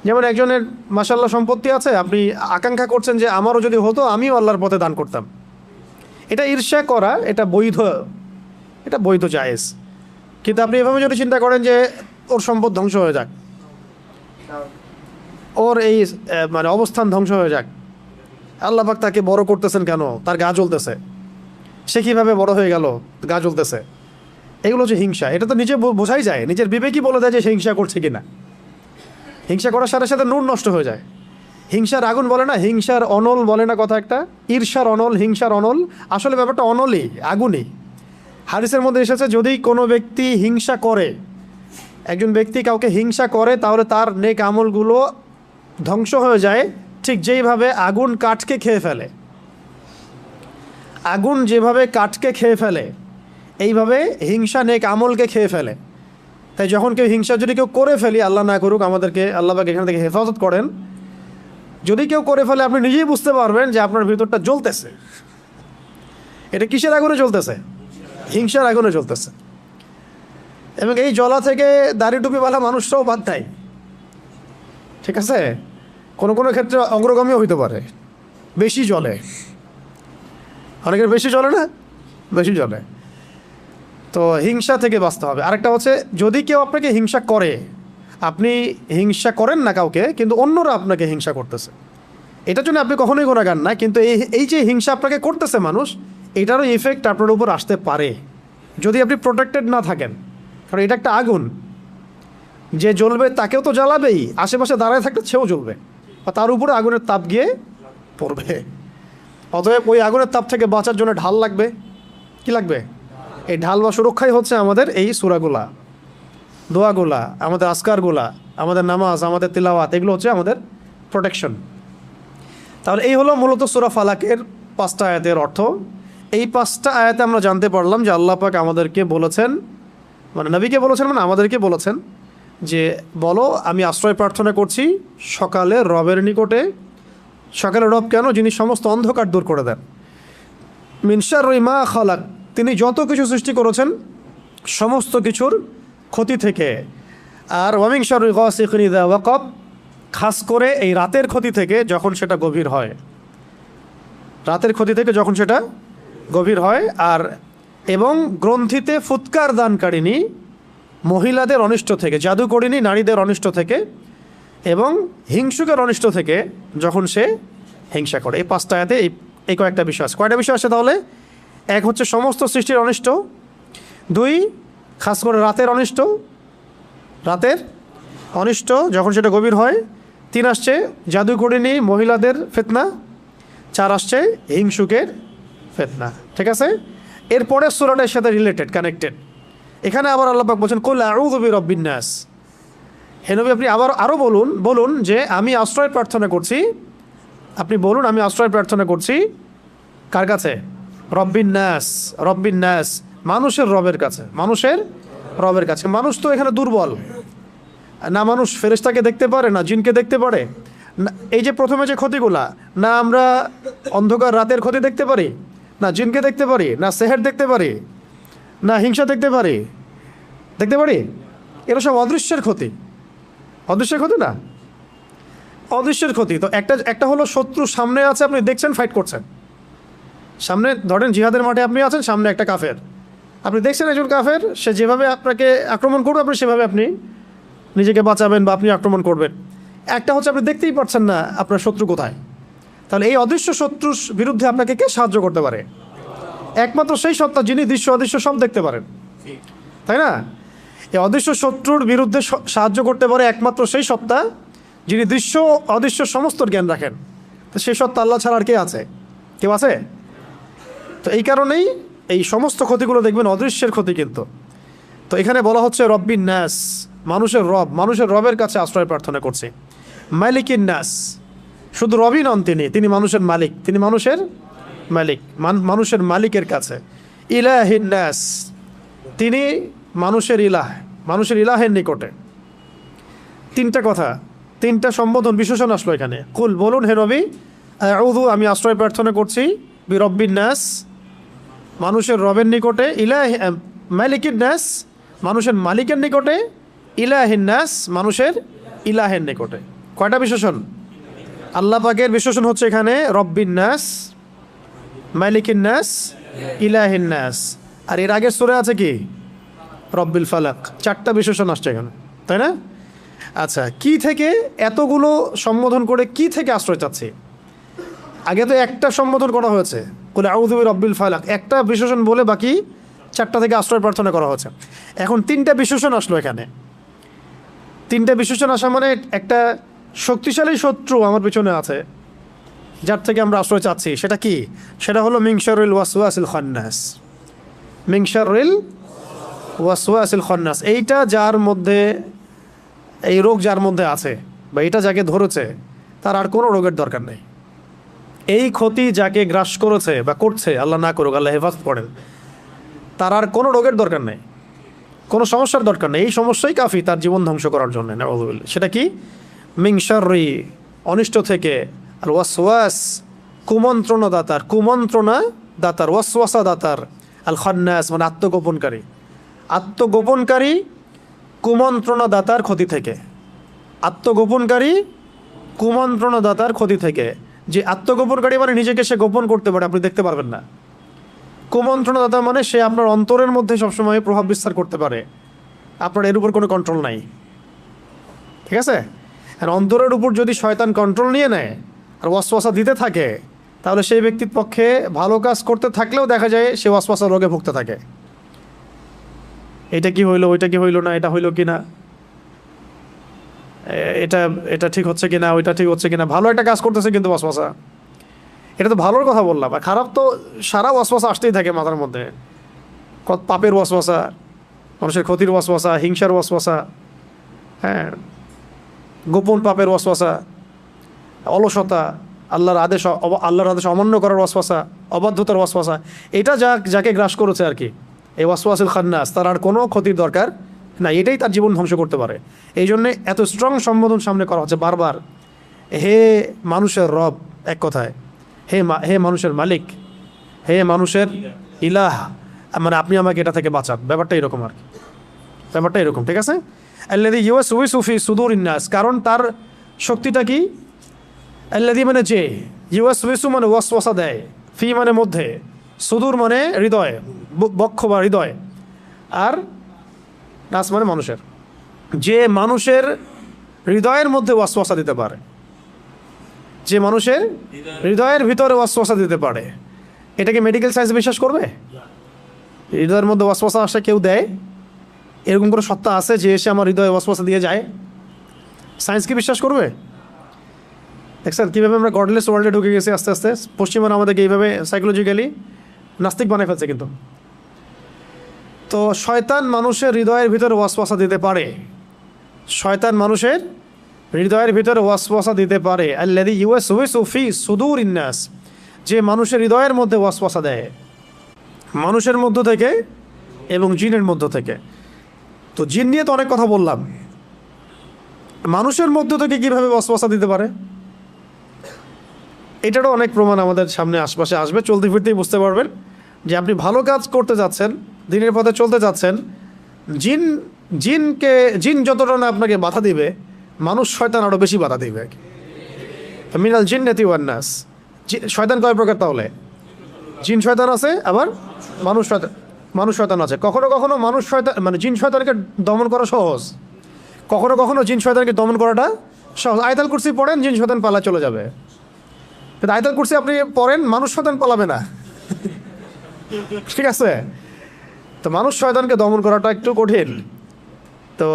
যেমন একজনের মাশাআল্লাহ সম্পত্তি আছে, আপনি আকাঙ্ক্ষা করছেন যে আমারও যদি হতো, আমিও আল্লাহর পথে দান করতাম। এটা ঈর্ষা করা, এটা বৈধ জায়েজ। কিন্তু আপনি এভাবে যদি চিন্তা করেন যে ওর সম্পদ ধ্বংস হয়ে যাক, ওর এই মানে অবস্থান ধ্বংস হয়ে যাক, আল্লাহ পাক তাকে বড় করতেছেন কেন, তার গা জ্বলতেছে, সে কীভাবে বড় হয়ে গেল, গা জ্বলতেছে, এগুলো হচ্ছে হিংসা। এটা তো নিজে বোঝাই যায়, নিজের বিবেকই বলে দেয় যে সে হিংসা করছে কিনা। হিংসা করার সাথে সাথে নূর নষ্ট হয়ে যায়। হিংসার আগুন বলে না, হিংসার অনল বলে না কথা একটা, ঈর্ষার অনল, হিংসার অনল। আসলে ব্যাপারটা অনলই, আগুনই। হাদিসের মধ্যে এসেছে যদি কোনো ব্যক্তি হিংসা করে, একজন ব্যক্তি কাউকে হিংসা করে, তাহলে তার নেক আমলগুলো ধ্বংস হয়ে যায়, ঠিক যেইভাবে আগুন কাঠকে খেয়ে ফেলে। আগুন যেভাবে কাঠকে খেয়ে ফেলে, এইভাবে হিংসা নেক আমলকে খেয়ে ফেলে। তাই যখন কেউ হিংসা যদি কেউ করে ফেলি, আল্লাহ না করুক, আমাদেরকে আল্লাহ পাক এখান থেকে হেফাজত করেন, যদি কেউ করে ফেলে আপনি নিজেই বুঝতে পারবেন যে আপনার ভিতরটা জ্বলতেছে। এটা কিসের আগুনে জ্বলতেছে? হিংসার আগুনে জ্বলতেছে। এবং এই জ্বলা থেকে দাড়ি টুপিওয়ালা মানুষরাও বাদ দেয়। ঠিক আছে? কোনো কোনো ক্ষেত্রে অগ্রগামীও হইতে পারে, বেশি জ্বলে। অনেকের বেশি জ্বলে না, বেশি জ্বলে। তো হিংসা থেকে বাঁচতে হবে। আরেকটা হচ্ছে, যদি কেউ আপনাকে হিংসা করে, আপনি হিংসা করেন না কাউকে, কিন্তু অন্যরা আপনাকে হিংসা করতেছে, এটার জন্য আপনি কখনোই গুনাহগার না, কিন্তু এই যে হিংসা আপনাকে করতেছে মানুষ, এটারও ইফেক্ট আপনার উপর আসতে পারে যদি আপনি প্রোটেক্টেড না থাকেন। কারণ এটা একটা আগুন, যে জ্বলবে তাকেও তো জ্বালাবেই, আশেপাশে দাঁড়ায় থাকলে সেও জ্বলবে, আর তার উপরে আগুনের তাপ গিয়ে পড়বে। অতএব ওই আগুনের তাপ থেকে বাঁচার জন্য ঢাল লাগবে। কি লাগবে? এই ঢাল বা সুরক্ষাই হচ্ছে আমাদের এই সূরাগুলা, দোয়াগুলা, আমাদের আজকারগুলা, আমাদের নামাজ, আমাদের তিলাওয়াত, এগুলো হচ্ছে আমাদের প্রোটেকশন। তাহলে এই হলো মূলত সূরা ফালাকের 5টা আয়াতের অর্থ। এই 5টা আয়াতে আমরা জানতে পারলাম যে আল্লাহ পাক আমাদেরকে বলেছেন, মানে নবীকে বলেছেন, মানে আমাদেরকে বলেছেন যে বলো আমি আশ্রয় প্রার্থনা করছি সকালে রবের নিকটে। সকালে রব কেন? যিনি সমস্ত অন্ধকার দূর করে দেন। মিন শাররি মা খালাক, তিনি যত কিছু সৃষ্টি করেছেন সমস্ত কিছুর ক্ষতি থেকে। আর ওয়া মিন শাররি গাসিকিন ইযা ওয়াকাব, খাস করে এই রাতের ক্ষতি থেকে যখন সেটা গভীর হয়, রাতের ক্ষতি থেকে যখন সেটা গভীর হয়। আর এবং গ্রন্থিতে ফুৎকার দানকারিণী মহিলাদের অনিষ্ট থেকে, জাদুকরিণী নারীদের অনিষ্ট থেকে, এবং হিংসুকের অনিষ্ট থেকে যখন সে হিংসা করে। এই 5টা আয়াতে এই কয়েকটা বিষয় আছে। কয়টা বিষয় আছে তাহলে? এক হচ্ছে সমস্ত সৃষ্টির অনিষ্ট, 2 খাস করে রাতের অনিষ্ট, রাতের অনিষ্ট যখন সেটা গভীর হয়, 3 আসছে জাদুকরিণী মহিলাদের ফিতনা, 4 আসছে হিংসুকের ফিতনা। ঠিক আছে? এরপরে সূরাটার সাথে রিলেটেড, কানেক্টেড। এখানে আবার আল্লাহ পাক বলছেন কুল আউযু বিরাব্বিন নাস। হে নবী আপনি আরও বলুন যে আমি আশ্রয় প্রার্থনা করছি। আপনি বলুন আমি আশ্রয় প্রার্থনা করছি কার কাছে? রব্বিন নাস। রব্বিন নাস, মানুষের রবের কাছে, মানুষের রবের কাছে। মানুষ তো এখানে দুর্বল না, মানুষ ফেরেশতাকে দেখতে পারে না, জিনকে দেখতে পারে না। এই যে প্রথমে যে ক্ষতিগুলা, না আমরা অন্ধকার রাতের ক্ষতি দেখতে পারি, না জিনকে দেখতে পারি, না সেহের দেখতে পারি, না হিংসা দেখতে পারি, দেখতে পারি? এরা সব অদৃশ্যের ক্ষতি। অদৃশ্যের ক্ষতি না, অদৃশ্যের ক্ষতি। তো একটা হলো শত্রু সামনে আছে, আপনি দেখছেন ফাইট করছেন। সামনে ধরেন জিহাদের মাঠে আপনি আছেন, সামনে একটা কাফের, আপনি দেখছেন একজন কাফের, সে যেভাবে আপনাকে আক্রমণ করবে আপনি সেভাবে আপনি নিজেকে বাঁচাবেন বা আপনি আক্রমণ করবেন। একটা হচ্ছে আপনি দেখতেই পাচ্ছেন না আপনার শত্রু কোথায়। তাহলে এই অদৃশ্য শত্রুর বিরুদ্ধে আপনাকে কে সাহায্য করতে পারে? একমাত্র সেই সত্তা যিনি দৃশ্য অদৃশ্য সব দেখতে পারেন, তাই না? এই অদৃশ্য শত্রুর বিরুদ্ধে সাহায্য করতে পারে একমাত্র সেই সত্তা যিনি দৃশ্য অদৃশ্য সমস্ত জ্ঞান রাখেন। তো সেই সত্তা আল্লাহ ছাড়া আর কে আছে? কেউ আছে? তো এই কারণেই এই সমস্ত ক্ষতিগুলো দেখবেন অদৃশ্যের ক্ষতি। কিন্তু তো এখানে বলা হচ্ছে রব্বিন নাস, মানুষের রব, মানুষের রবের কাছে আশ্রয় প্রার্থনা করছে। মালিকিন নাস, শুধু রবই নন, তিনি মানুষের মালিক, তিনি মানুষের মালিক, মানুষের মালিকের কাছে। ইলাহিন নাস, তিনি মানুষের ইলাহ, মানুষের ইলাহের নিকটে। 3টা কথা, 3টা সম্বোধন, বিশেষণ আসলো এখানে। কুল বলুন হে নবী, আউযু আমি আশ্রয় প্রার্থনা করছি, বিরব্বিন নাস মানুষের রবের নিকটে, মালিকিন নাস মানুষের মালিকের নিকটে, ইলাহিন নাস মানুষের ইলাহের নিকটে। কয়টা বিশেষণ? আল্লাহ পাকের বিশেষণ হচ্ছে এখানে রব্বিন নাস, মালিকিন নাস, ইলাহিন নাস। আর এর আগের সূরা আছে কি? রব্বিল ফালাক। 4টা বিশেষণ আসছে এখানে, তাই না? আচ্ছা, কি থেকে এতগুলো সম্বোধন করে কি থেকে আশ্রয় চাচ্ছে? আগে তো একটা সম্বোধন করা হয়েছে, কুল আউযু বিরাব্বিল ফালাক, একটা বিশেষণ বলে বাকি 4টা থেকে আশ্রয় প্রার্থনা করা হয়েছে। এখন 3টা বিশেষণ আসলো এখানে। 3টা বিশেষণ আসা মানে একটা শক্তিশালী শত্রু আমার পিছনে আছে যার থেকে আমরা আশ্রয় চাচ্ছি। সেটা কি? সেটা হলো মিন শাররিল ওয়াসওয়াসিল খান্নাস। মিন শাররিল ওয়াসওয়াসিল খান্নাস, এইটা যার মধ্যে, এই রোগ যার মধ্যে আছে বা এটা যাকে ধরেছে তার আর কোনো রোগের দরকার নেই। এই ক্ষতি যাকে গ্রাস করেছে বা করছে, আল্লাহ না করুক, আল্লাহ হেফাজত করেন, তার আর কোনো রোগের দরকার নেই, কোনো সমস্যার দরকার নেই। এই সমস্যাই কাফি তার জীবন ধ্বংস করার জন্য। নাউযুবিল্লাহ। সেটা কি? মিন শাররি, অনিষ্ট থেকে, আর ওয়াসওয়াস, কুমন্ত্রণা দাতার, কুমন্ত্রণা দাতার, ওয়াসওয়াসা দাতার, আল খান্নাস মানে আত্মগোপনকারী, আত্মগোপনকারী কুমন্ত্রণা দাতার ক্ষতি থেকে, আত্মগোপনকারী কুমন্ত্রণা দাতার ক্ষতি থেকে। যে আত্মগোপনকারী মানে নিজেকে সে গোপন করতে পারে, আপনি দেখতে পারবেন না। কুমন্ত্রণা দাতা মানে সে আপনার অন্তরের মধ্যে সবসময় প্রভাব বিস্তার করতে পারে, আপনার এর উপর কোনো কন্ট্রোল নাই। ঠিক আছে? আর অন্তরের উপর যদি শয়তান কন্ট্রোল নিয়ে নেয় আর ওয়াসওয়াসা দিতে থাকে, তাহলে সেই ব্যক্তির পক্ষে ভালো কাজ করতে থাকলেও দেখা যায় সে ওয়াসওয়াসা রোগে ভুগতে থাকে। এটা কি হইলো, ওইটা কি হইলো না, এটা হইলো কি না, এটা ঠিক হচ্ছে কিনা, ওইটা ঠিক হচ্ছে কিনা। ভালো একটা কাজ করতেছে কিন্তু ওয়াসওয়াসা, এটা তো ভালোর কথা বললাম, আর খারাপ তো সারা ওয়াসওয়াসা আসতেই থাকে মাথার মধ্যে। পাপের ওয়াসওয়াসা, মানুষের ক্ষতির ওয়াসওয়াসা, হিংসার ওয়াসওয়াসা, হ্যাঁ, গোপন পাপের ওয়াসওয়াসা, অলসতা, আল্লাহর আদেশ অমান্য করার ওয়াসওয়াসা, অবাধ্যতার ওয়াসওয়াসা, এটা যাকে গ্রাস করেছে আর কি, এই ওয়াসওয়াসুল খান্নাস, তার আর কোনো ক্ষতির দরকার না, এটাই তার জীবন ধ্বংস করতে পারে। এই জন্যে এত স্ট্রং সম্বোধন সামনে করা হচ্ছে বারবার, হে মানুষের রব, এক কথায় হে মানুষের মালিক, হে মানুষের ইলাহ, মানে আপনি আমাকে এটা থেকে বাঁচান, ব্যাপারটা এরকম আর কি, ব্যাপারটা এরকম, ঠিক আছে। আল্লাযী ইউওয়াসউইসু ফি সুদুরিন নাস, কারণ তার শক্তিটা কি, আল্লাযী মানে যে, ইউওয়াসউইসু মানে ওয়াসওয়াসা দেয়, ফি মানে মধ্যে, সুদূর মানে হৃদয়, বক্ষ বা হৃদয়, আর নাস মানে মানুষের, যে মানুষের হৃদয়ের মধ্যে ওয়াসওয়াসা দিতে পারে, যে মানুষের হৃদয়ের ভিতরে ওয়াসওয়াসা দিতে পারে। এটাকে মেডিকেল সায়েন্স বিশ্বাস করবে? হৃদয়ের মধ্যে ওয়াসওয়াসা আসে কেউ দেয়, এরকম কোনো সত্তা আছে যে এসে আমার হৃদয়ে ওয়াসওয়াসা দিয়ে যায়? সায়েন্স কি বিশ্বাস করবে? দেখছেন কীভাবে আমরা গডলেস ওয়ার্ল্ডে ঢুকে গেছি আস্তে আস্তে, পশ্চিমারা আমাদেরকে এইভাবে সাইকোলজিক্যালি নাস্তিক বানায় ফেলছে। কিন্তু তো শয়তান মানুষের হৃদয়ের ভিতরে ওয়াসওয়াসা দিতে পারে, শয়তান মানুষের হৃদয়ের ভিতরে ওয়াসওয়াসা দিতে পারে। আল্লাযী ইউওয়াসউইসু ফি সুদুরিন নাস, যে মানুষের হৃদয়ের মধ্যে ওয়াসওয়াসা দেয়, মানুষের মধ্য থেকে এবং জিনের মধ্য থেকে। তো জিন নিয়ে তো অনেক কথা বললাম, মানুষের মধ্য থেকে কীভাবে ওয়াসওয়াসা দিতে পারে, এটারও অনেক প্রমাণ আমাদের সামনে আশপাশে আসবে। চলতে ফিরতেই বুঝতে পারবেন যে আপনি ভালো কাজ করতে যাচ্ছেন, দিনের পথে চলতে যাচ্ছেন, জিন যতটা না আপনাকে বাধা দিবে, মানুষ শয়তান আরও বেশি বাধা দিবে। মিনাল জিন্নাতি ওয়ান নাস, শয়তান কয় প্রকার তাহলে? জিন শয়তান আছে, আবার মানুষ শয়তান আছে। কখনো কখনো মানুষ শয়তান মানে জিন শয়তানকে দমন করা সহজ, কখনো কখনো জিন শয়তানকে দমন করাটা সহজ। আয়াতুল কুরসি পড়েন, জিন শয়তান পালা চলে যাবে। কিন্তু আয়াতুল কুরসি আপনি পড়েন, মানুষ শয়তান পালাবে না, ঠিক আছে? তো মানুষ শয়তানকে দমন করাটা একটু কঠিন। তো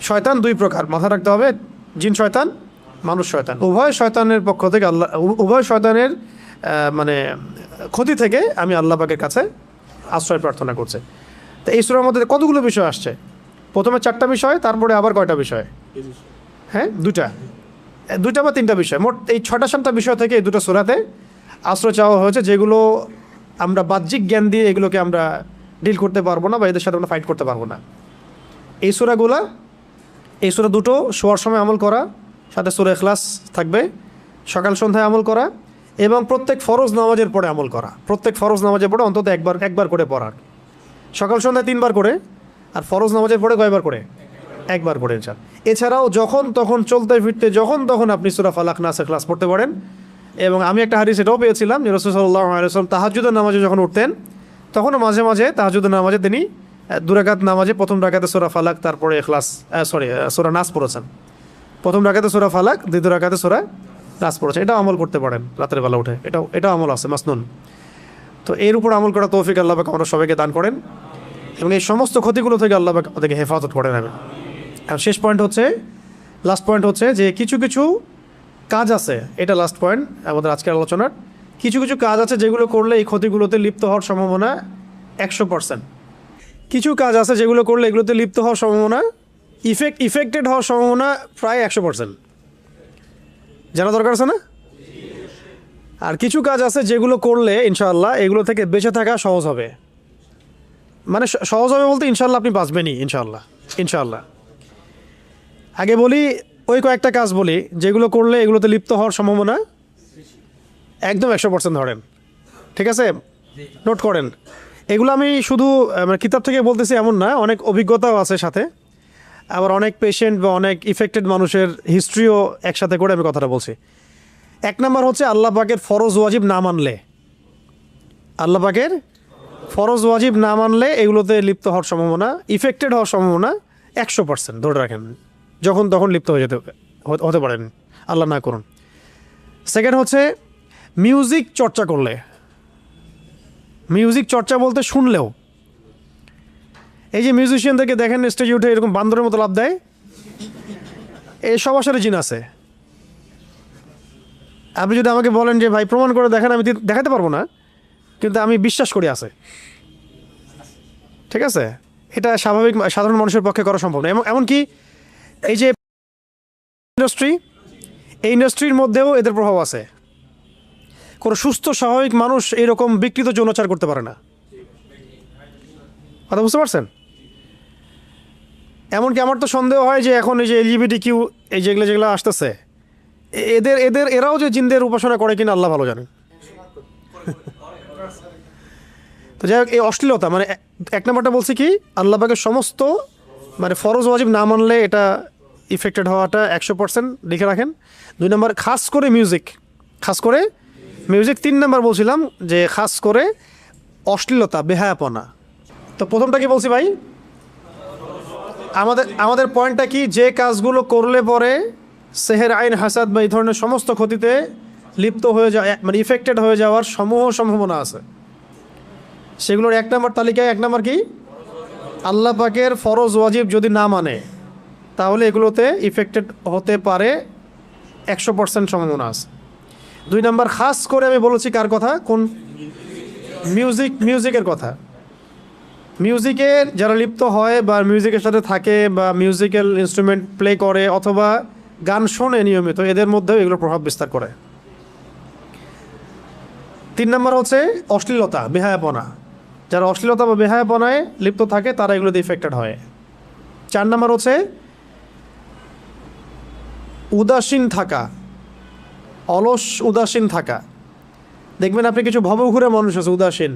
শয়তান দুই প্রকার, মাথা রাখতে হবে, জিন শয়তান, মানুষ শয়তান। উভয় শয়তানের পক্ষ থেকে আল্লাহ, উভয় শয়তানের মানে ক্ষতি থেকে আমি আল্লাহ পাকের কাছে আশ্রয় প্রার্থনা করছি। তো এই সূরার মধ্যে কতগুলো বিষয় আসছে? প্রথমে 4টা বিষয়, তারপরে আবার কয়টা বিষয়? হ্যাঁ, দুইটা বা 3টা বিষয়, মোট এই 6টা-7টা বিষয় থেকে এই দুটো সূরাতে আশ্রয় চাওয়া হয়েছে, যেগুলো আমরা বাহ্যিক জ্ঞান দিয়ে এগুলোকে আমরা ডিল করতে পারবো না বা এদের সাথে আমরা ফাইট করতে পারবো না। এই সূরা দুটো শোয়ার সময় আমল করা, সাথে সূরা ইখলাস থাকবে, সকাল সন্ধ্যায় আমল করা, এবং প্রত্যেক ফরজ নামাজের পরে আমল করা। প্রত্যেক ফরজ নামাজের পরে অন্তত একবার করে পড়া, সকাল সন্ধ্যায় 3বার করে, আর ফরজ নামাজের পরে কয়বার করে? একবার করে। এছাড়াও যখন তখন চলতে ফিরতে যখন তখন আপনি সূরা ফালাক, নাস, ইখলাস পড়তে পারেন। এবং আমি একটা হাদিস এটাও পেয়েছিলাম যে রাসূল সাল্লাল্লাহু আলাইহি ওয়াসাল্লাম তাহাজ্জুদের নামাজে যখন উঠতেন, তখনও মাঝে মাঝে তাহাজ্জুদের নামাজে তিনি 2 রাকাত নামাজে প্রথম রাকাতে সূরা ফালাক, তারপরে ইখলাস, সূরা নাস পড়েছেন। প্রথম রাকাতে সূরা ফালাক, দ্বিতীয় রাকাতে সূরা নাস পড়েছেন। এটা আমল করতে পারেন রাতের বেলা উঠে, এটাও আমল আছে মাসনুন। তো এর উপর আমল করা তৌফিক আল্লাহ পাক আমরা সবাইকে দান করেন, এবং এই সমস্ত ক্ষতিগুলো থেকে আল্লাহ পাক আমাদেরকে হেফাজত করে নেবেন। আর শেষ পয়েন্ট হচ্ছে, লাস্ট পয়েন্ট হচ্ছে যে কিছু কিছু কাজ আছে, এটা লাস্ট পয়েন্ট আমাদের আজকের আলোচনার। কিছু কিছু কাজ আছে যেগুলো করলে এই ক্ষতিগুলোতে লিপ্ত হওয়ার সম্ভাবনা 100%। কিছু কাজ আছে যেগুলো করলে এগুলোতে লিপ্ত হওয়ার সম্ভাবনা, ইফেক্টেড হওয়ার সম্ভাবনা প্রায় 100%। জানা দরকার আছে না? আর কিছু কাজ আছে যেগুলো করলে ইনশাআল্লাহ এগুলো থেকে বেঁচে থাকা সহজ হবে। মানে সহজ হবে বলতে ইনশাআল্লাহ আপনি বাঁচবেনই, ইনশাআল্লাহ। আগে বলি, ওই কয়েকটা কাজ বলি যেগুলো করলে এগুলোতে লিপ্ত হওয়ার সম্ভাবনা একদম 100% ধরেন, ঠিক আছে? নোট করেন। এগুলো আমি শুধু মানে কিতাব থেকে বলতেছি এমন না, অনেক অভিজ্ঞতাও আছে সাথে, আবার অনেক পেশেন্ট বা অনেক ইফেক্টেড মানুষের হিস্ট্রিও একসাথে করে আমি কথাটা বলছি। 1 নম্বর হচ্ছে আল্লাহ পাকের ফরজ ওয়াজিব না মানলে, আল্লাহ পাকের ফরজ ওয়াজিব না মানলে এগুলোতে লিপ্ত হওয়ার সম্ভাবনা, ইফেক্টেড হওয়ার সম্ভাবনা 100% ধরে রাখেন। যখন তখন লিপ্ত হতে পারেন, আল্লাহ না করুন। সেকেন্ড হচ্ছে মিউজিক চর্চা করলে, মিউজিক চর্চা বলতে শুনলেও, এই যে মিউজিশিয়ানদেরকে দেখেন স্টেজে উঠে এরকম বান্দরের মতো লাফ দেয়, এই সবার সাথে জিন আছে। আপনি যদি আমাকে বলেন যে ভাই প্রমাণ করে দেখেন, আমি দেখাতে পারবো না, কিন্তু আমি বিশ্বাস করি আছে, ঠিক আছে? এটা স্বাভাবিক সাধারণ মানুষের পক্ষে করা সম্ভব না। এমনকি এই যে ইন্ডাস্ট্রি, এই ইন্ডাস্ট্রির মধ্যেও এদের প্রভাব আছে। কোনো সুস্থ স্বাভাবিক মানুষ এরকম বিকৃত যৌনাচার করতে পারে না। কথা বুঝতে পারছেন? এমনকি আমার তো সন্দেহ হয় যে এখন এই যে LGBTQ এই যেগুলো আসতেছে, এরাও যে জিনদের উপাসনা করে কিনা আল্লাহ ভালো জানেন। তো যাই হোক, এই অশ্লীলতা মানে এক নম্বরটা বলছি কি, আল্লাহ পাকের সমস্ত মানে ফরজ ওয়াজিব না মানলে এটা ইফেক্টেড হওয়াটা 100% লিখে রাখেন। 2 নম্বর খাস করে মিউজিক, 3 নম্বর বলছিলাম যে খাস করে অশ্লীলতা, বেহায়াপনা। তো প্রথমটা কি বলছি ভাই, আমাদের পয়েন্টটা কি, যে কাজগুলো করলে পরে সেহের আইন, হাসাদ বা এই ধরনের সমস্ত ক্ষতিতে লিপ্ত হয়ে যাওয়া মানে ইফেক্টেড হয়ে যাওয়ার সম্ভাবনা আছে, সেগুলোর 1 নম্বর তালিকায় 1 নম্বর কি, আল্লাহ পাকের ফরজ ওয়াজিব যদি না মানে তাহলে এগুলোতে ইফেক্টেড হতে পারে, 100% সম্ভাবনা আছে। 2 নম্বর খাস করে আমি বলেছি কার কথা, কোন মিউজিকের কথা। মিউজিকের যারা লিপ্ত হয় বা মিউজিকের সাথে থাকে বা মিউজিক্যাল ইনস্ট্রুমেন্ট প্লে করে অথবা গান শোনে নিয়মিত, এদের মধ্যেও এগুলো প্রভাব বিস্তার করে। 3 নম্বর হচ্ছে অশ্লীলতা, বেহায়াপনা। যারা অশ্লীলতা বা বেহায়াপনায় লিপ্ত থাকে তারা এগুলোতে ইফেক্টেড হয়। 4 নম্বর হচ্ছে উদাসীন থাকা, অলস উদাসীন থাকা। দেখবেন আপনি কিছু ভবঘুরে মানুষ আছে উদাসীন,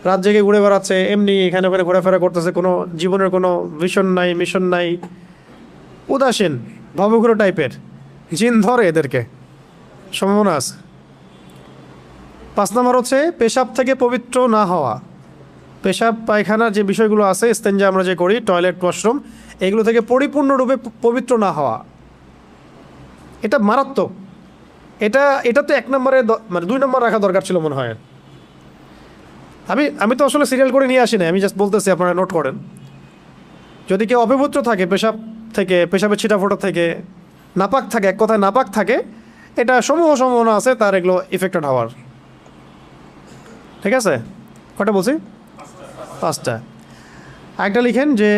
রাত জেগে ঘুরে বেড়াচ্ছে, এমনি এখানে ওখানে ঘোরাফেরা করতেছে, কোনো জীবনের কোনো ভিশন নাই, মিশন নাই, উদাসীন ভবঘুরে টাইপের। জিন ধরে এদেরকে, সম্ভাবনা আছে। 5 নম্বর হচ্ছে পেশাব থেকে পবিত্র না হওয়া। পেশাব পায়খানার যে বিষয়গুলো আছে, ইস্তেঞ্জা আমরা যে করি, টয়লেট ওয়াশরুম, এগুলো থেকে পরিপূর্ণরূপে পবিত্র না হওয়া, এটা মারাত্মক। এটা তো 1 নম্বরে মানে 2 নম্বর রাখা দরকার ছিল মনে হয়। আমি তো আসলে সিরিয়াল করে নিয়ে আসি না, আমি জাস্ট বলতেছি, আপনারা নোট করেন। যদি কেউ অপবিত্র থাকে পেশাব থেকে, পেশাবের ছিটাফোটা থেকে, নাপাক থাকে, এক কথায় নাপাক থাকে, এটা সম্ভাবনা আছে তার এগুলো ইফেক্টেড হওয়ার। ঠিক আছে, কটা বলছি? 5টা। একটা লিখেন যে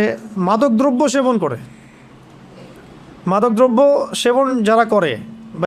মাদকদ্রব্য সেবন করে। মাদকদ্রব্য সেবন যারা করে